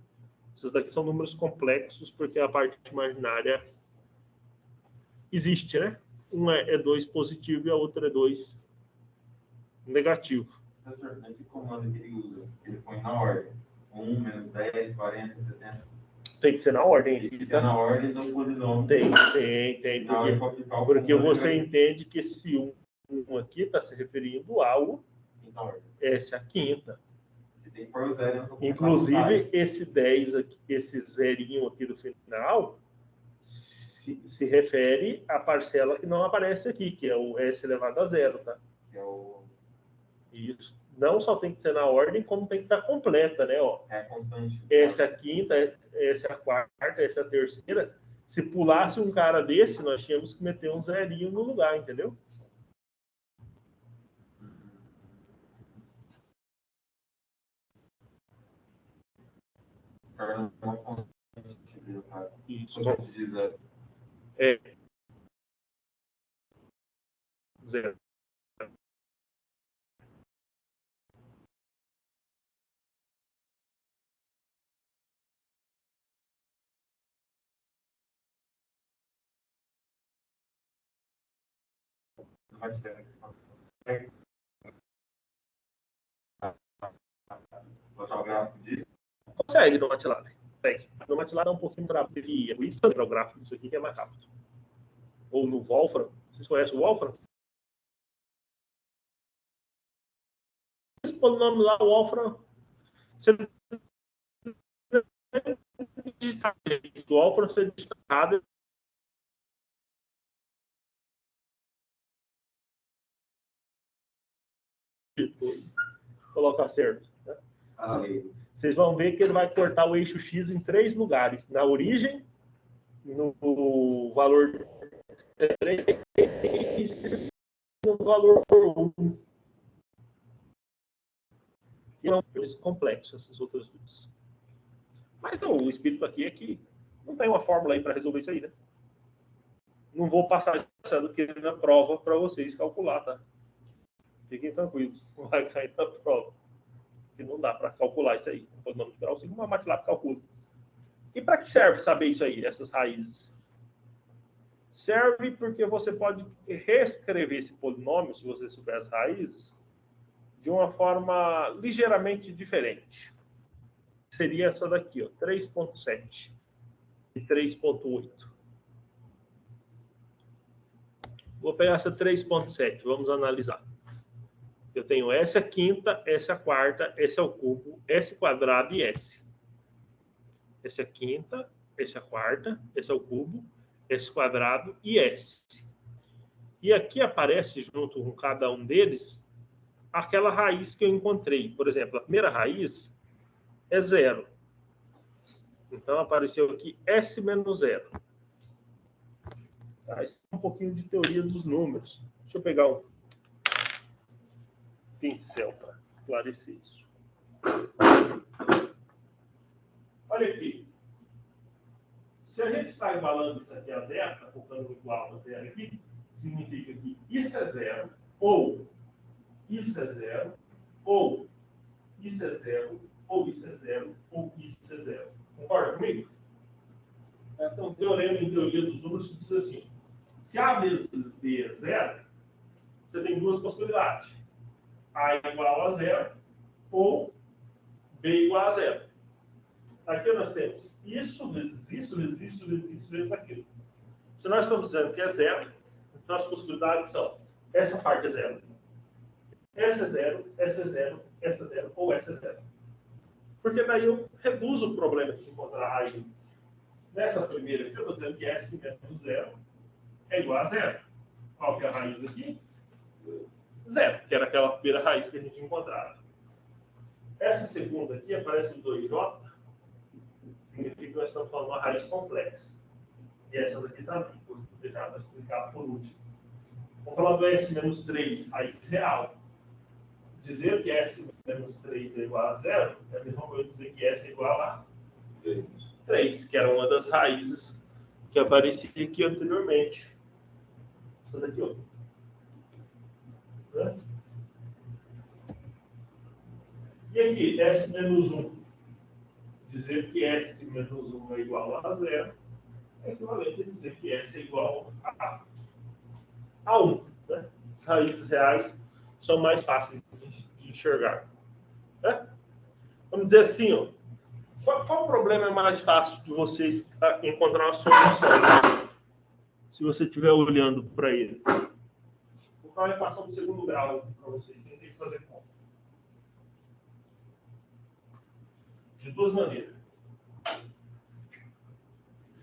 essas daqui são números complexos, porque a parte imaginária existe, né? Uma é 2 positivo e a outra é 2 negativo. Professor, nesse comando que ele usa, ele põe na ordem. 1, menos 10, 40, 70. Tem que ser na ordem. Tem que ser na ordem do polinômio. Tem. Porque você entende que esse 1 aqui está se referindo ao essa é a quinta. Tem que pôr o 0. Inclusive, esse 10 aqui, esse zerinho aqui do final, se refere à parcela que não aparece aqui, que é o S elevado a 0, tá? Isso. Não só tem que ser na ordem, como tem que estar completa, né? Ó, é constante. Essa é a quinta, essa é a quarta, essa é a terceira. Se pulasse um cara desse, nós tínhamos que meter um zerinho no lugar, entendeu? Isso. É. 0. Consegue no MATLAB. Consegue. No MATLAB é um pouquinho para ver o isso, o gráfico disso aqui que é mais rápido. Ou no Wolfram. Vocês conhecem o Wolfram? Esse polinômio lá, o Wolfram, você digitar o Wolfram, você digita errado. Colocar certo. Né? Vocês vão ver que ele vai cortar o eixo X em 3 lugares. Na origem, no valor 3 e no valor 1. E não é complexo essas outras duas. Mas não, o espírito aqui é que não tem uma fórmula aí para resolver isso aí, né? Não vou passar isso que na prova para vocês calcular, tá? Fiquem tranquilos, não vai cair na prova. Porque não dá para calcular isso aí. O polinômio de grau 5, uma MATLAB calcula. E para que serve saber isso aí, essas raízes? Serve porque você pode reescrever esse polinômio, se você souber as raízes, de uma forma ligeiramente diferente. Seria essa daqui, ó, 3,7 e 3,8. Vou pegar essa 3,7, vamos analisar. Eu tenho S a quinta, S a quarta, S ao cubo, S quadrado e S. S a quinta, S a quarta, S ao cubo, S quadrado e S. E aqui aparece, junto com cada um deles, aquela raiz que eu encontrei. Por exemplo, a primeira raiz é 0. Então, apareceu aqui S menos 0. Tá, isso é um pouquinho de teoria dos números. Deixa eu pegar um pincel para esclarecer isso. Olha aqui. Se a gente está igualando isso aqui a zero, está colocando igual a zero aqui, significa que isso é zero, ou isso é zero, ou isso é zero, ou isso é zero, ou isso é zero. Concorda comigo? Então, o teorema em teoria dos números diz assim: se A vezes B é zero, você tem duas possibilidades. A igual a zero ou B igual a zero. Aqui nós temos isso vezes isso, vezes isso, vezes isso, vezes aquilo. Se nós estamos dizendo que é zero, então as possibilidades são: essa parte é zero, essa é zero, essa é zero, essa é zero, ou essa é zero. Porque daí eu reduzo o problema de encontrar raízes. Nessa primeira aqui, eu estou dizendo que S menos zero é igual a zero. Qual que é a raiz aqui? Zero, que era aquela primeira raiz que a gente encontrava. Essa segunda aqui aparece em 2J, significa que nós estamos falando de uma raiz complexa. E essa daqui também, vou deixar para explicar por último. Vamos falar do S menos 3, raiz real. Dizer que S menos 3 é igual a zero é a mesma coisa que dizer que S é igual a 3, que era uma das raízes que aparecia aqui anteriormente. Essa daqui, ó. Né? E aqui, S menos 1. Dizer que S menos 1 é igual a zero é equivalente a dizer que S é igual a 1. Né? As raízes reais são mais fáceis de enxergar. Né? Vamos dizer assim, ó, qual problema é mais fácil de vocês encontrar uma solução? Se você estiver olhando para ele. Vou dar uma equação do segundo grau para vocês, sem ter que fazer conta. De duas maneiras.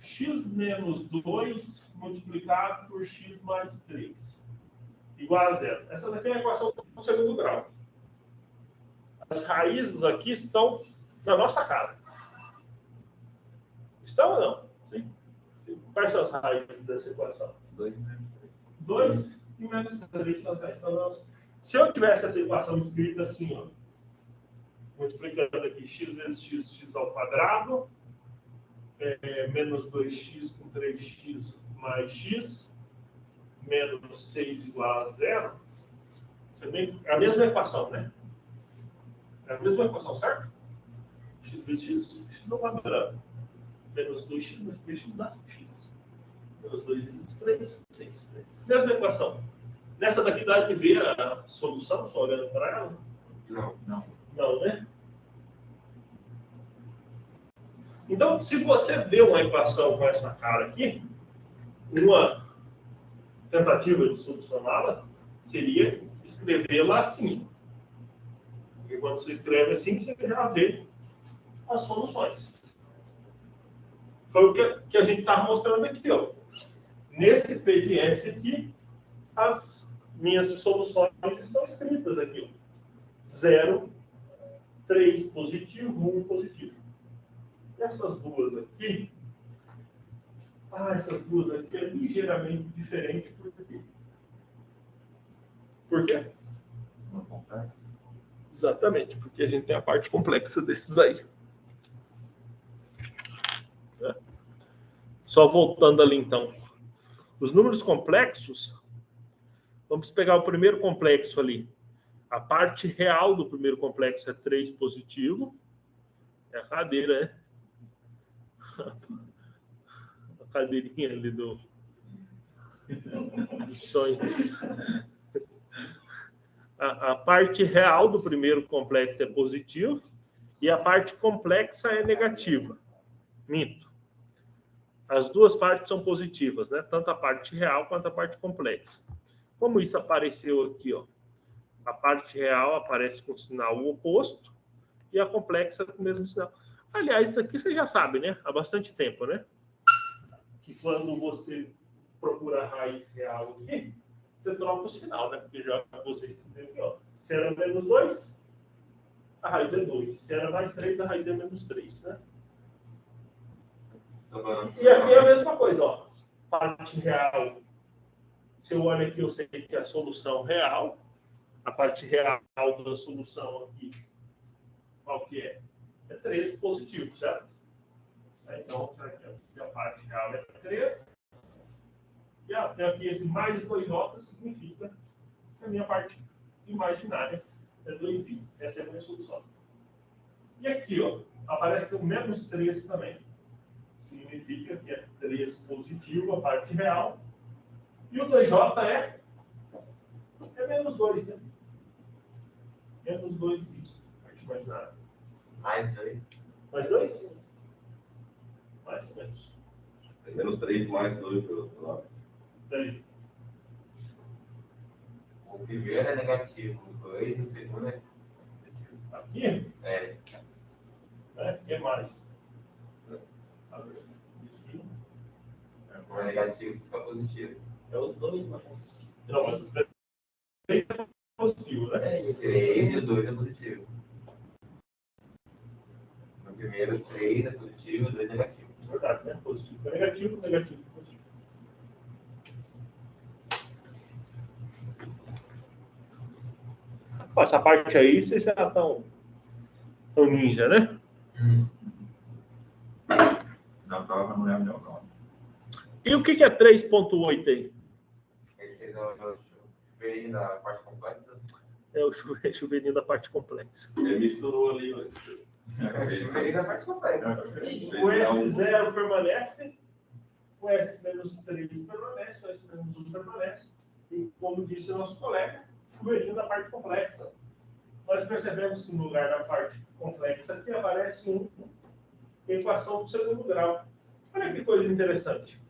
X menos 2 multiplicado por x mais 3 igual a zero. Essa daqui é a equação do segundo grau. As raízes aqui estão na nossa cara. Estão ou não? Sim. Quais são as raízes dessa equação? 2 e menos 3 são as raízes da nossa. Se eu tivesse essa equação escrita assim, ó, multiplicando aqui x vezes x, x ao quadrado, menos 2x com 3x mais x, menos 6 igual a zero, é a mesma equação, né? É a mesma equação, certo? X vezes x, x ao quadrado. Menos 2x mais 3x dá x. Menos 2 vezes 3, 6. Mesma equação. Nessa daqui dá de ver a solução, só olhando para ela? Não. Não, né? Então, se você vê uma equação com essa cara aqui, uma tentativa de solucioná-la seria escrevê-la assim. Porque quando você escreve assim, você já vê as soluções. Foi o que a gente estava mostrando aqui, ó. Nesse PDS aqui, as minhas soluções estão escritas aqui. 0, 3 positivo, 1 positivo. Essas duas aqui, essas duas aqui é ligeiramente diferente por quê? Por quê? Exatamente, porque a gente tem a parte complexa desses aí. Né? Só voltando ali, então. Os números complexos, vamos pegar o primeiro complexo ali. A parte real do primeiro complexo é 3 positivo. É a cadeira, né? A cadeirinha ali do Adições. A parte real do primeiro complexo é positiva e a parte complexa é negativa. Minto. As duas partes são positivas, né? Tanto a parte real quanto a parte complexa. Como isso apareceu aqui, ó. A parte real aparece com o sinal oposto e a complexa com o mesmo sinal. Aliás, isso aqui você já sabe, né? Há bastante tempo, né? Que quando você procura a raiz real aqui, você troca o sinal, né? Porque já você entendeu, ó. Se era menos 2, a raiz é 2. Se era mais 3, a raiz é menos 3, né? E aqui é a mesma coisa, ó. Parte real. Se eu olho aqui, eu sei que é a solução real. A parte real da solução aqui, qual que é? É 3 positivo, certo? Então, aqui a parte real é 3. E aqui esse mais 2J significa que a minha parte imaginária é 2i. Essa é a minha solução. E aqui, ó, aparece o menos 3 também. Significa que é 3 positivo a parte real. E o 2J é menos 2, né? Menos 2i, parte imaginária. Mais 2. Mais 2? Mais ou menos. Menos 3 mais 2 pelo outro lado. Daí. O primeiro é negativo, o 2, o segundo é positivo. Aqui? É. Aqui é mais. O negativo fica positivo. É os dois, mas... Não, mas o 3 é positivo, né? O 3 e o 2 é positivo. No primeiro, o 3 é positivo, o 2 é negativo. Verdade, né? Positivo é negativo, negativo é positivo. Pô, essa parte aí, vocês já estão ninja, né? Na prova não é melhor não. E o que é 3.8 aí? Ele fez o chuveirinho da parte complexa. É o chuveirinho da parte complexa. Ele misturou ali, velho. O chuveirinho da parte complexa. O S0 permanece, o S menos 3 permanece, o S menos 1 permanece. E, como disse o nosso colega, chuveirinho da parte complexa. Nós percebemos que no lugar da parte complexa aqui aparece equação do segundo grau. Olha que coisa interessante.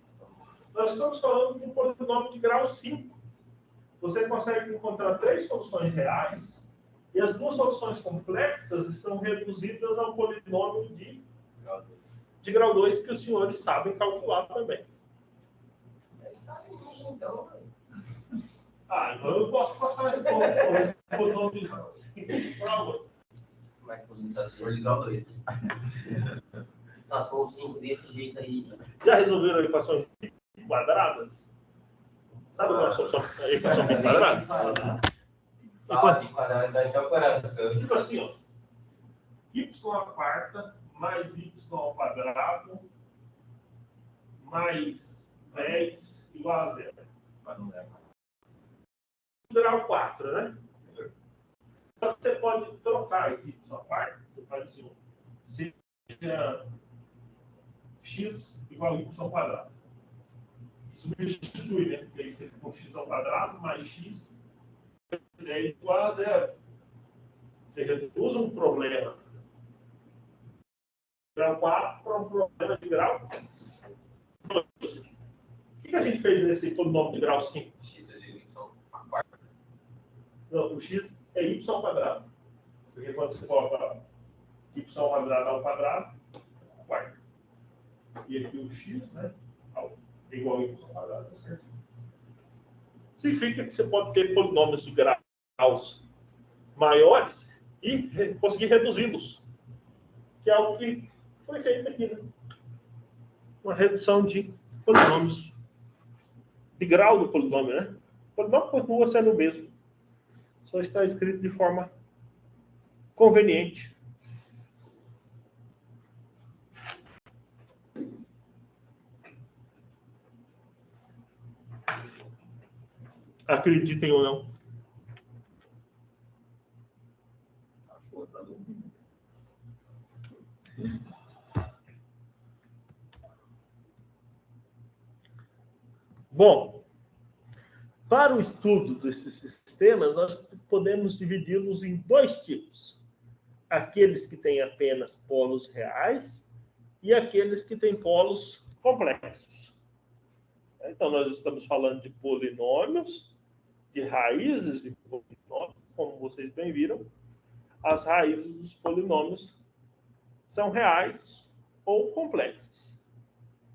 Nós estamos falando de um polinômio de grau 5. Você consegue encontrar 3 soluções reais e as 2 soluções complexas estão reduzidas ao polinômio de grau 2 que os senhores sabem calcular também. Então eu posso passar esse polinômio de grau 5 para outro. Mas com isso assim, eu ligar o 2. Nós fomos 5 desse jeito aí. Já resolveram equações quadradas? Sabe qual é a solução? A equação quadrada? Quadrado vai ser o quadrado. Tipo assim, ó. Y à quarta mais y ao quadrado mais 10 igual a 0. Grau 4, né? Então você pode trocar esse y à quarta. Você faz assim, ó. Seja x igual a y ao quadrado. Substitui, né? Porque aí você com x ao quadrado mais x é igual a 0. Você reduz um problema de grau 4 para um problema de grau 2. O que a gente fez nesse polinômio de grau 5? X é de y à quarta. Não, o x é y ao quadrado. Porque quando você coloca y ao quadrado, quarto. E aqui o x, né? É igual a y ao quadrado, tá certo? Significa que você pode ter polinômios de graus maiores e conseguir reduzi-los. Que é algo que foi feito aqui, né? Uma redução de polinômios. De grau do polinômio, né? O polinômio continua sendo o mesmo. Só está escrito de forma conveniente. Acreditem ou não. Bom, Para o estudo desses sistemas, nós podemos dividi-los em dois tipos. Aqueles que têm apenas polos reais e aqueles que têm polos complexos. Então, nós estamos falando de polinômios, de raízes de polinômios, como vocês bem viram. As raízes dos polinômios são reais ou complexas.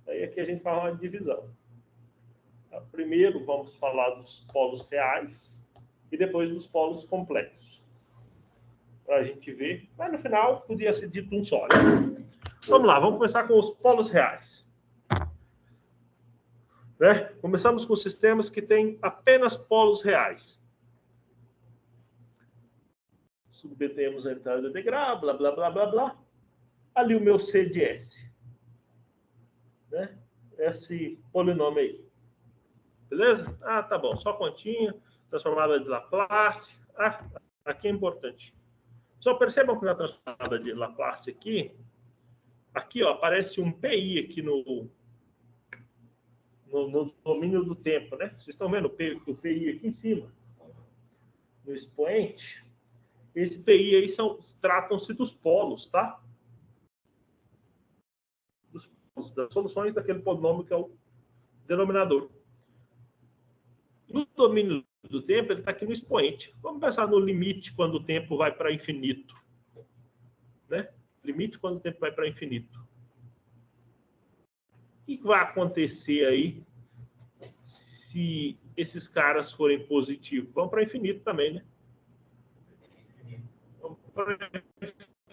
Aí aqui a gente faz uma divisão. Primeiro vamos falar dos polos reais e depois dos polos complexos. Para a gente ver, mas no final podia ser dito um só. Né? Vamos lá, vamos começar com os polos reais. Né? Começamos com sistemas que têm apenas polos reais. Submetemos a entrada de grau, blá, blá, blá, blá, blá. Ali o meu C de S. Né? Esse polinômio aí. Beleza? Ah, tá bom. Só continha, transformada de Laplace. Ah, aqui é importante. Só percebam que na transformada de Laplace aqui, ó, aparece um PI aqui no domínio do tempo, né? Vocês estão vendo o PI aqui em cima? No expoente. Esse PI aí tratam-se dos polos, tá? Dos polos, das soluções daquele polinômio que é o denominador. No domínio do tempo, ele está aqui no expoente. Vamos pensar no limite quando o tempo vai para infinito. Né? Limite quando o tempo vai para infinito. O que vai acontecer aí se esses caras forem positivos? Vão para infinito também, né? Vão para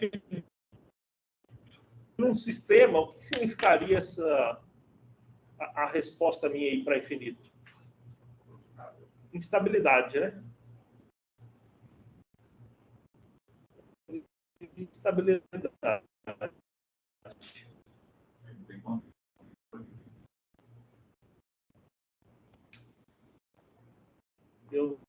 infinito. Num sistema, o que significaria a resposta minha aí para infinito? Instabilidade, né? Instabilidade. Eu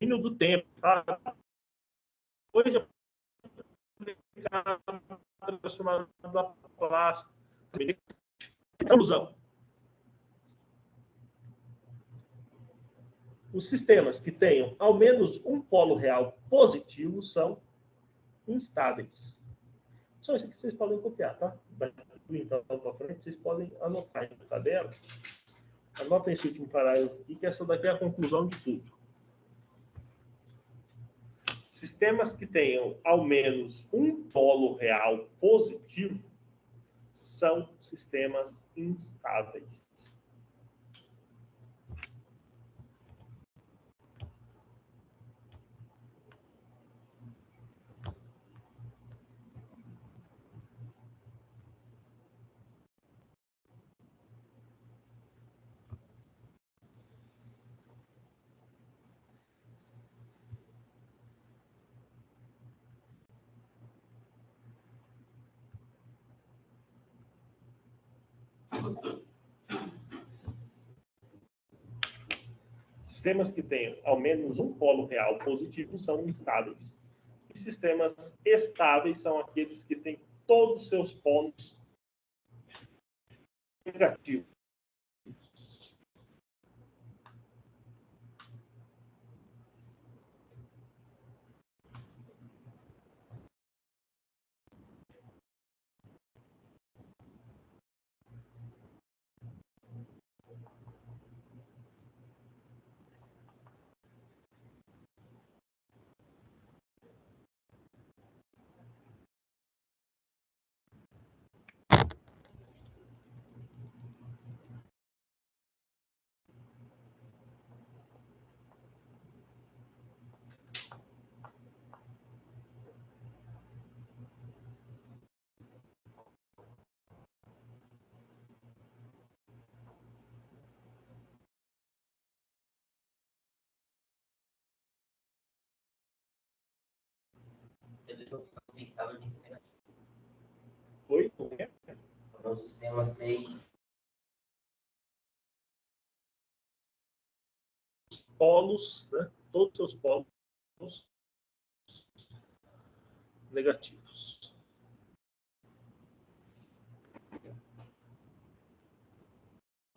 não do tempo, tá? Hoje eu transformando da plástica. Conclusão. Os sistemas que tenham ao menos um polo real positivo são instáveis. Só isso que vocês podem copiar, tá? Então, para frente, vocês podem anotar no caderno. Anotem esse último parágrafo aqui, que essa daqui é a conclusão de tudo. Sistemas que tenham ao menos um polo real positivo são sistemas instáveis. Sistemas que tenham ao menos um polo real positivo são instáveis. E sistemas estáveis são aqueles que têm todos os seus polos negativos. Oi? No sistema 6. Polos, né? Todos os seus polos negativos.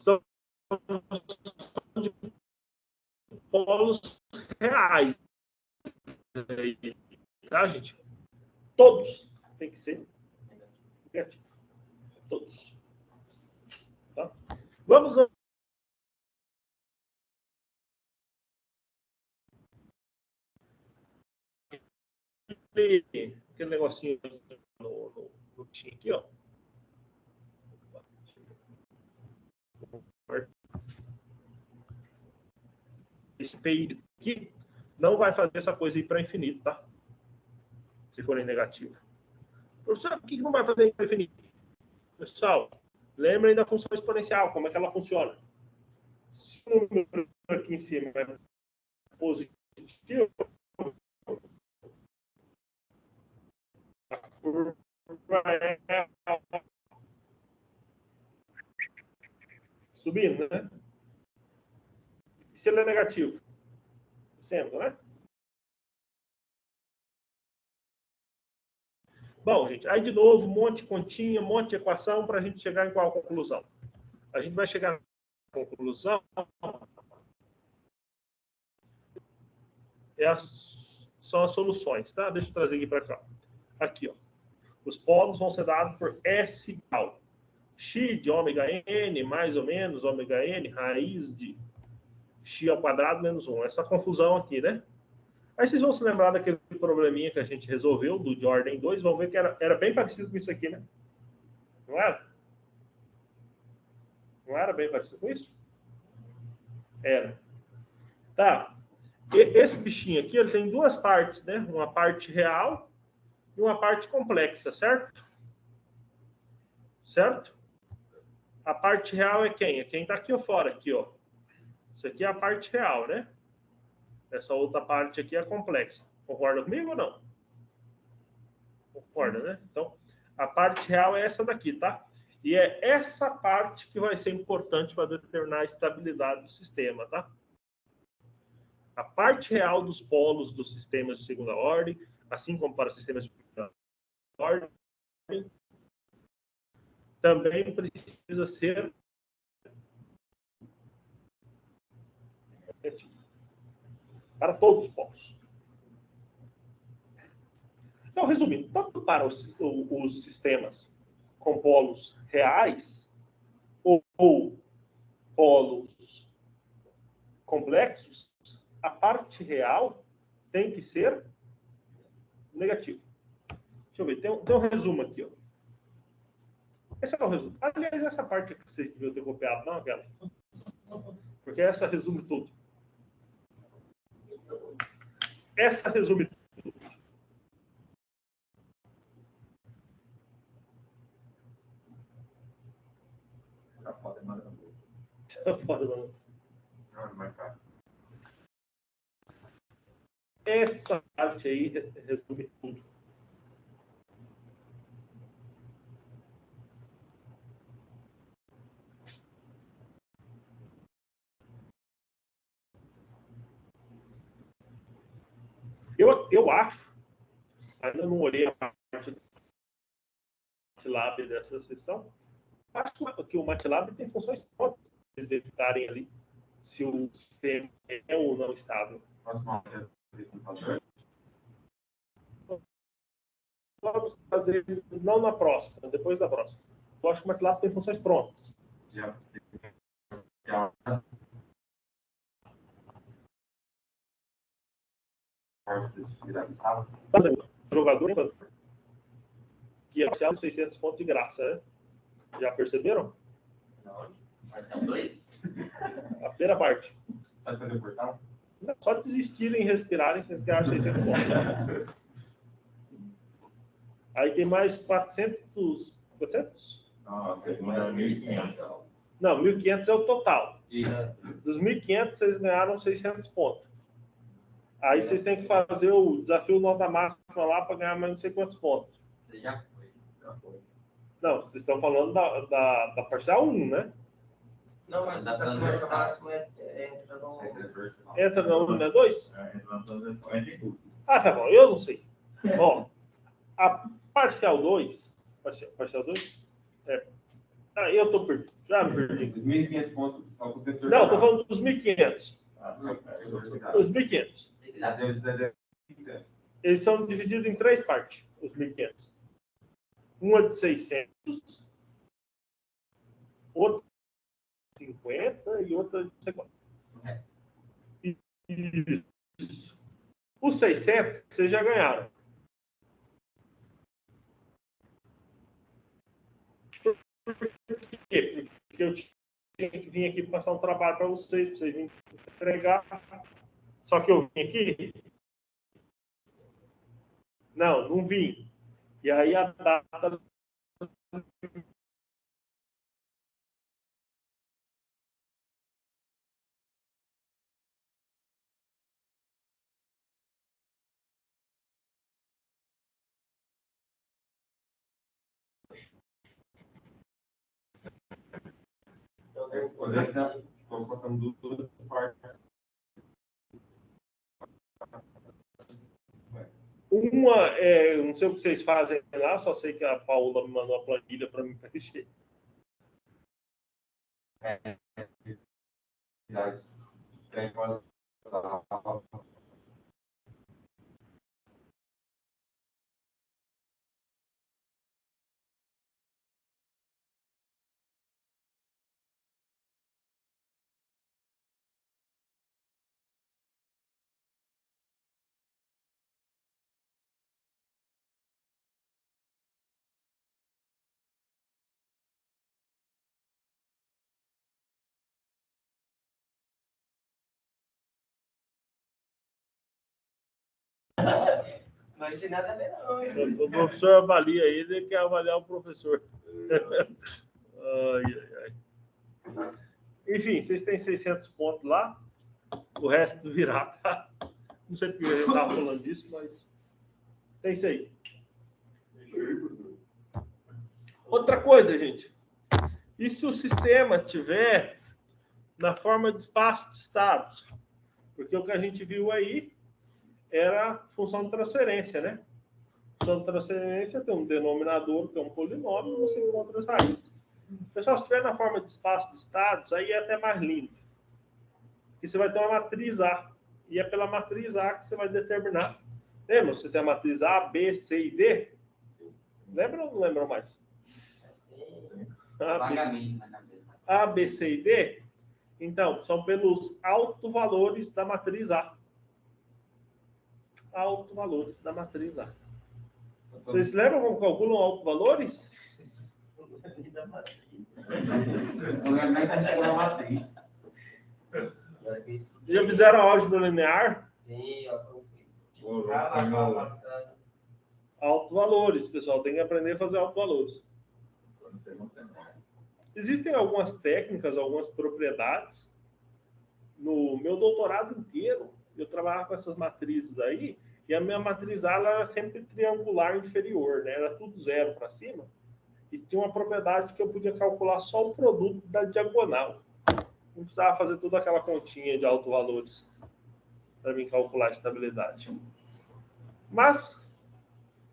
Então, de polos reais. Tá, gente? Todos tem que ser negativo. Todos. Tá? Vamos aquele negocinho no bichinho aqui, ó. Esse PI aqui não vai fazer essa coisa aí para infinito, tá? Se forem negativo. Professor, por que não vai fazer para infinito? Pessoal, lembrem da função exponencial, como é que ela funciona. Se o número aqui em cima é positivo, a curva é subindo, né? E se ele é negativo? Descendo, né? Bom, gente, aí de novo, um monte de continha, um monte de equação para a gente chegar em qual conclusão? A gente vai chegar na conclusão são as soluções, tá? Deixa eu trazer aqui para cá. Aqui, ó. Os polos vão ser dados por S igual x de ômega n, mais ou menos, ômega n, raiz de x ao quadrado menos 1. Essa confusão aqui, né? Aí vocês vão se lembrar daquele probleminha que a gente resolveu, do de ordem 2, vão ver que era bem parecido com isso aqui, né? Não era? Não era bem parecido com isso? Era. Tá. Esse bichinho aqui, ele tem duas partes, né? Uma parte real e uma parte complexa, certo? Certo? A parte real é quem? É quem tá aqui ou fora, aqui, ó. Isso aqui é a parte real, né? Essa outra parte aqui é complexa. Concorda comigo ou não? Concorda, né? Então, a parte real é essa daqui, tá? E é essa parte que vai ser importante para determinar a estabilidade do sistema, tá? A parte real dos polos dos sistemas de segunda ordem, assim como para sistemas de primeira ordem, também precisa ser para todos os polos. Então, resumindo, tanto para os sistemas com polos reais ou polos complexos, a parte real tem que ser negativa. Deixa eu ver, tem um resumo aqui, ó. Esse é o resumo. Aliás, essa parte aqui que vocês deviam ter copiado, não, aquela. Porque essa resume tudo. Essa resume tudo. Essa parte aí resume tudo. Eu acho, ainda não olhei a parte do MATLAB dessa sessão, acho que o MATLAB tem funções próprias para vocês verificarem ali se o sistema é ou não estável. Vamos fazer, não na próxima, depois da próxima. Eu acho que o MATLAB tem funções prontas. Jogador que é oficial 600 pontos de graça, né? Já perceberam? Não, mas são dois. A primeira parte. Vai fazer o portal? Só desistirem e respirarem, vocês ganham 600 pontos. Aí tem mais 400. 400? Não, a segunda é 1.500. Não, 1.500 é o total. Isso. Dos 1.500, vocês ganharam 600 pontos. Aí vocês têm que fazer o desafio nota máxima lá para ganhar mais não sei quantos pontos. Você já foi. Já foi. Não, vocês estão falando da parcial 1, né? Não, mas da transversal entra no... Entra na 1 e na 2? Entra na transversal, entra em tudo. Ah, tá bom, eu não sei. Ó, A parcial 2, parcial 2? Eu estou perdido, já me perdi. Os 1.500 pontos são para o terceiro. Não, estou falando dos 1.500. Os 1.500. Eles são divididos em 3 partes, os 1.500. Uma de 600, outra de 50 e outra de 50. Isso. Os 600, vocês já ganharam. Por quê? Porque eu tinha que vir aqui passar um trabalho para vocês virem entregar. Só que eu vim aqui. Não vim. E aí a data. Estamos colocando duas partes. Uma, não sei o que vocês fazem lá, só sei que a Paula me mandou a planilha para me preencher. Não achei nada a ver, não. O professor avalia ele, ele quer avaliar o professor. Enfim, vocês têm 600 pontos lá. O resto virar, tá? Não sei porque a gente estava falando disso, mas tem isso aí. Outra coisa, gente. E se o sistema tiver na forma de espaço de estados? Porque o que a gente viu aí era função de transferência, né? Função de transferência tem um denominador, que é um polinômio, e você encontra as raízes. Pessoal, se estiver na forma de espaço de estados, aí é até mais lindo. Porque você vai ter uma matriz A. E é pela matriz A que você vai determinar. Lembra? Você tem a matriz A, B, C e D? Lembra ou não lembra mais? A, B, C e D? Então, são pelos autovalores da matriz A. Autovalores da matriz A. Vocês lembram como calculam autovalores? Já fizeram álgebra linear? Sim, Autovalores, pessoal. Tem que aprender a fazer autovalores. Existem algumas técnicas, algumas propriedades. No meu doutorado inteiro, eu trabalhava com essas matrizes aí, e a minha matriz A era sempre triangular inferior, né? Era tudo zero para cima. E tinha uma propriedade que eu podia calcular só o produto da diagonal. Não precisava fazer toda aquela continha de autovalores para mim calcular a estabilidade. Mas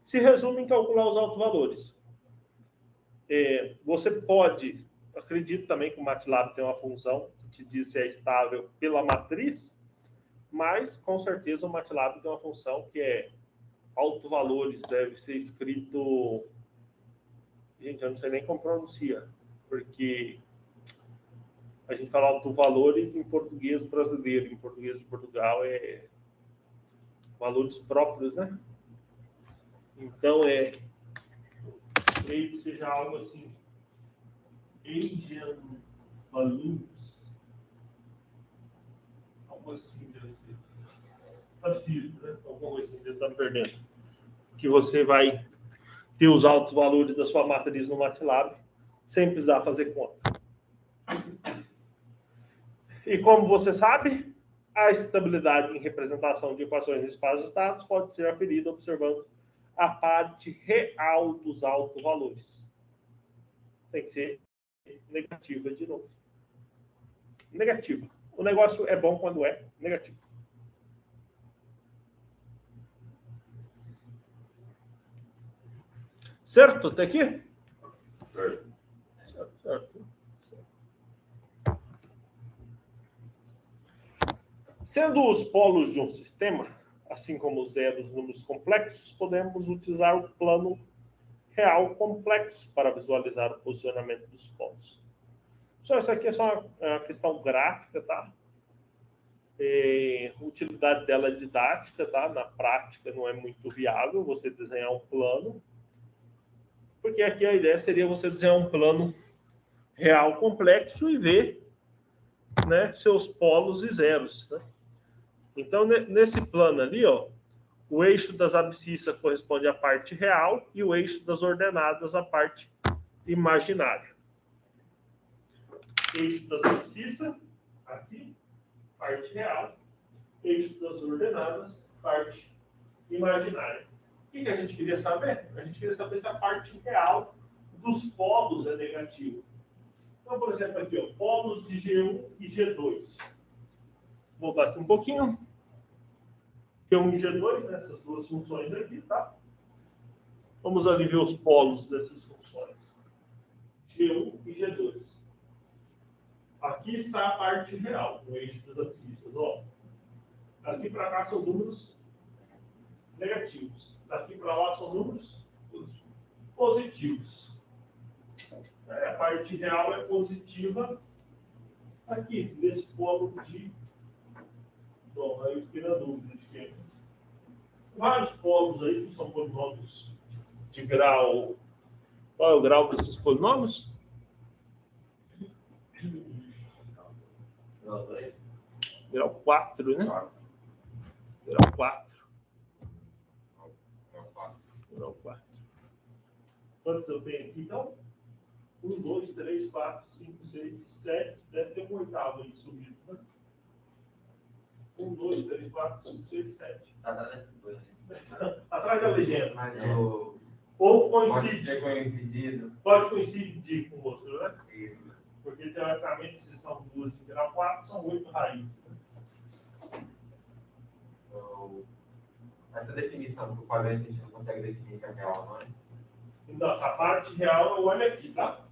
se resume em calcular os autovalores. Você pode, acredito também que o MATLAB tem uma função que te diz se é estável pela matriz, mas com certeza o MATLAB tem uma função que é autovalores, deve ser escrito... Gente, eu não sei nem como pronuncia, porque a gente fala autovalores em português brasileiro, em português de Portugal é valores próprios, né? Então meio que seja algo assim, Asian values, algo assim deve ser parecido, né? Alguma coisa assim, você está perdendo. Que você vai ter os altos valores da sua matriz no MATLAB sem precisar fazer conta. E como você sabe, a estabilidade em representação de equações em espaços estados pode ser aferida observando a parte real dos autovalores. Tem que ser negativa de novo. Negativa. O negócio é bom quando é negativo. Certo? Até aqui? Certo. Certo. Sendo os polos de um sistema, assim como os zeros números complexos, podemos utilizar o plano real complexo para visualizar o posicionamento dos polos. Só isso aqui é só uma questão gráfica, tá? A utilidade dela é didática, tá? Na prática não é muito viável você desenhar um plano, porque aqui a ideia seria você desenhar um plano real complexo e ver, né, seus polos e zeros, né? Então, nesse plano ali, ó, o eixo das abscissas corresponde à parte real e o eixo das ordenadas à parte imaginária. Eixo das abscissas, aqui, parte real. Eixo das ordenadas, parte imaginária. O que a gente queria saber? A gente queria saber se a parte real dos polos é negativa. Então, por exemplo, aqui, ó, polos de G1 e G2. Vou voltar aqui um pouquinho. G1 e G2, né, essas duas funções aqui, tá? Vamos ali ver os polos dessas funções. G1 e G2. Aqui está a parte real, o eixo das abscissas. Ó. Daqui para cá são números negativos. Daqui para lá são números positivos. A parte real é positiva aqui, nesse polo de... Bom, aí eu fiquei na dúvida de quem. Vários polos aí que são polinômios de grau. Qual é o grau desses polinômios? Grau 4, né? Grau 4. Grau 4. Quantos eu tenho aqui, então? 1, 2, 3, 4, 5, 6, 7. Deve ter um oitavo aí subido, né? 1, 2, 3, 4, 5, 6, 7. Atrás da legenda. Mas Ou pode coincide. ser coincidido. Pode coincidir com o outro, né? Isso. Porque, teoricamente, se são duas de grau 4, são 8 raízes. Né? Então, essa definição do quadrante a gente não consegue definir se é real, não é? Então, a parte real eu olho aqui, tá?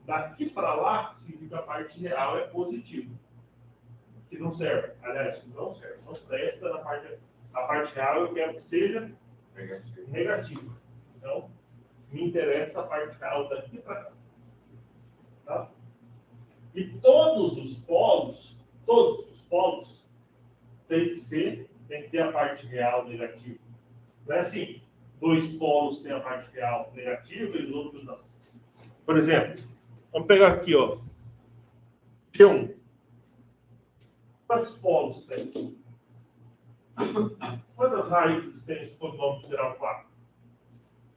Daqui para lá, significa a parte real é positivo. Que não serve. Aliás, não serve. Não presta na parte... A parte real eu quero que seja negativa. Então, me interessa a parte real daqui para cá. Tá? E todos os polos tem que ter a parte real negativa. Não é assim, dois polos têm a parte real negativa e os outros não. Por exemplo, vamos pegar aqui, ó, G1. Quantos polos tem? Quantas raízes tem esse polinômio de grau 4?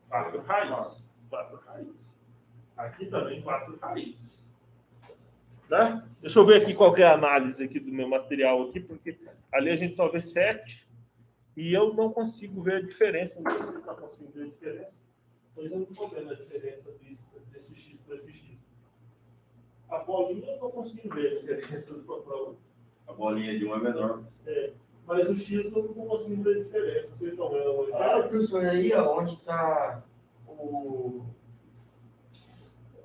4 raízes. 4 raízes. Aqui também 4 raízes. Né? Deixa eu ver aqui qual que é a análise aqui do meu material aqui, porque ali a gente só vê 7 e eu não consigo ver a diferença. Não sei se você está conseguindo ver a diferença, mas eu não estou vendo a diferença desse X para esse X. A bolinha eu estou conseguindo ver a diferença do papel. A bolinha de um é menor. É, mas o X eu não estou conseguindo ver a diferença. Vocês estão vendo a diferença? Professor, aí ó, onde está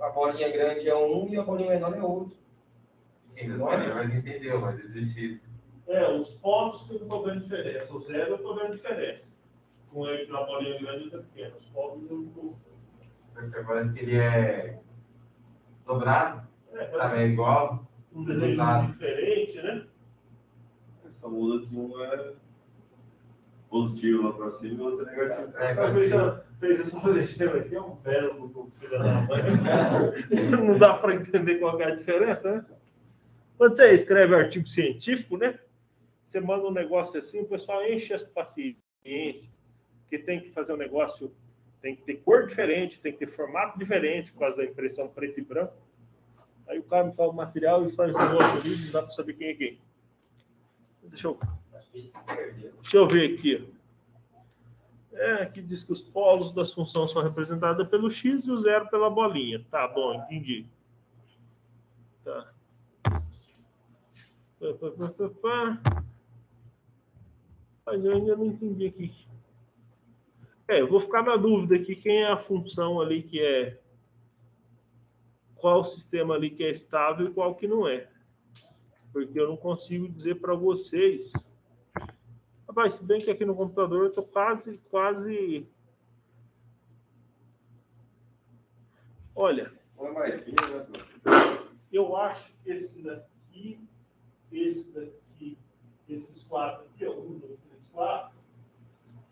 a bolinha grande é um e a bolinha menor é outro. Sim, mas entendeu, mas existe isso. Os pontos que eu não estou vendo diferença. O zero eu estou vendo diferença. Com ele na bolinha grande e pequena. Os pontos eu não estou. Professor, parece que ele é dobrado, Parece sabe? É igual. um desenho diferente, né? Só muda que um é positivo lá para cima e o outro é negativo. Fez essa legenda aqui, é um verbo do filho da mãe. Não dá para entender qual é a diferença, né? Quando você escreve artigo científico, né? Você manda um negócio assim, o pessoal enche as paciência, porque tem que fazer um negócio, tem que ter cor diferente, tem que ter formato diferente, por causa da impressão preto e branco. Aí o cara me fala o material e faz o negócio ali, não dá para saber quem é quem. Deixa eu ver aqui. Aqui diz que os polos das funções são representados pelo X e o zero pela bolinha. Tá bom, entendi. Tá. Mas eu ainda não entendi aqui. Eu vou ficar na dúvida aqui quem é a função ali que é... Qual sistema ali que é estável e qual que não é. Porque eu não consigo dizer para vocês. Rapaz, se bem que aqui no computador eu estou quase... Olha... Não é mais fino, né, professor? Eu acho que esse daqui, esses quatro aqui, 1, 2, 3, 4,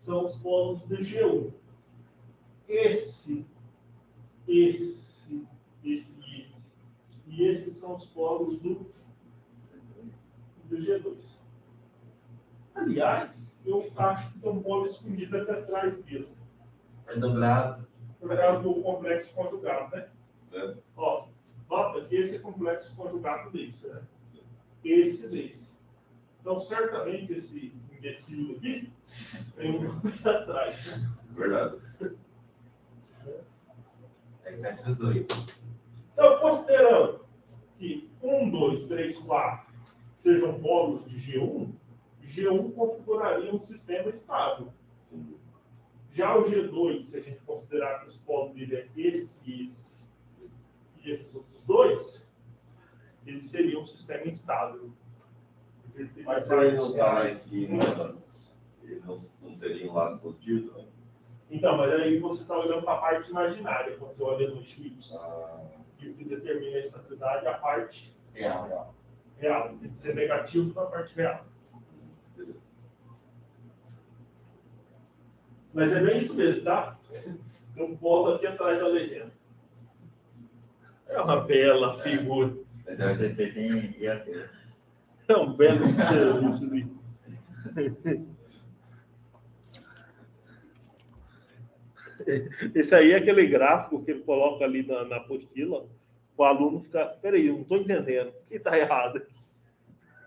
são os polos do G1. Esse. E esses são os polos do G2. Aliás, eu acho que tem um polo escondido até atrás mesmo. É dobrado. Por causa do complexo conjugado, né? É. Ó, nota que esse é complexo conjugado desse, né? Esse desse. Então, certamente, esse imbecil aqui tem um aqui atrás, né? Verdade. Aí fecha os 8. Então, considerando que 1, 2, 3, 4 sejam polos de G1, G1 configuraria um sistema estável. Sim. Já o G2, se a gente considerar que os polos dele é esse e esses outros dois, ele seria um sistema instável. Mas se ele não está lá em cima, ele não teria um lado positivo também? Então, mas aí você está olhando para a parte imaginária, quando você olha no eclipse. Ah, E o que determina a estabilidade é a parte Real. real. Tem que ser negativo para a parte real. beleza. Mas é bem isso mesmo, tá? Tem um polo aqui atrás da legenda. É uma bela figura. Então, o TP tem IAT. É um belo serviço ali. Esse aí é aquele gráfico que ele coloca ali na apostila. O aluno fica, peraí, eu não estou entendendo. O que está errado?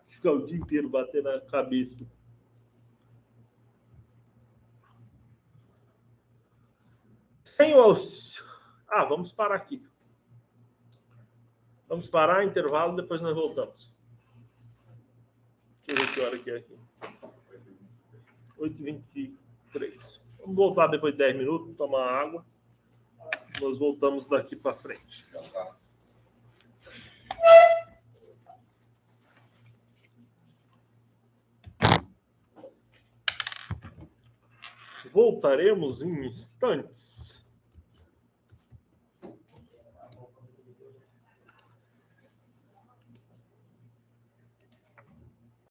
Fica o dia inteiro batendo na cabeça. Sem o auxílio. Vamos parar aqui. Vamos parar, intervalo, depois nós voltamos. Deixa eu ver que hora que é aqui. 8h23. Vamos voltar depois de 10 minutos, tomar água. Nós voltamos daqui para frente. Então tá. Voltaremos em instantes.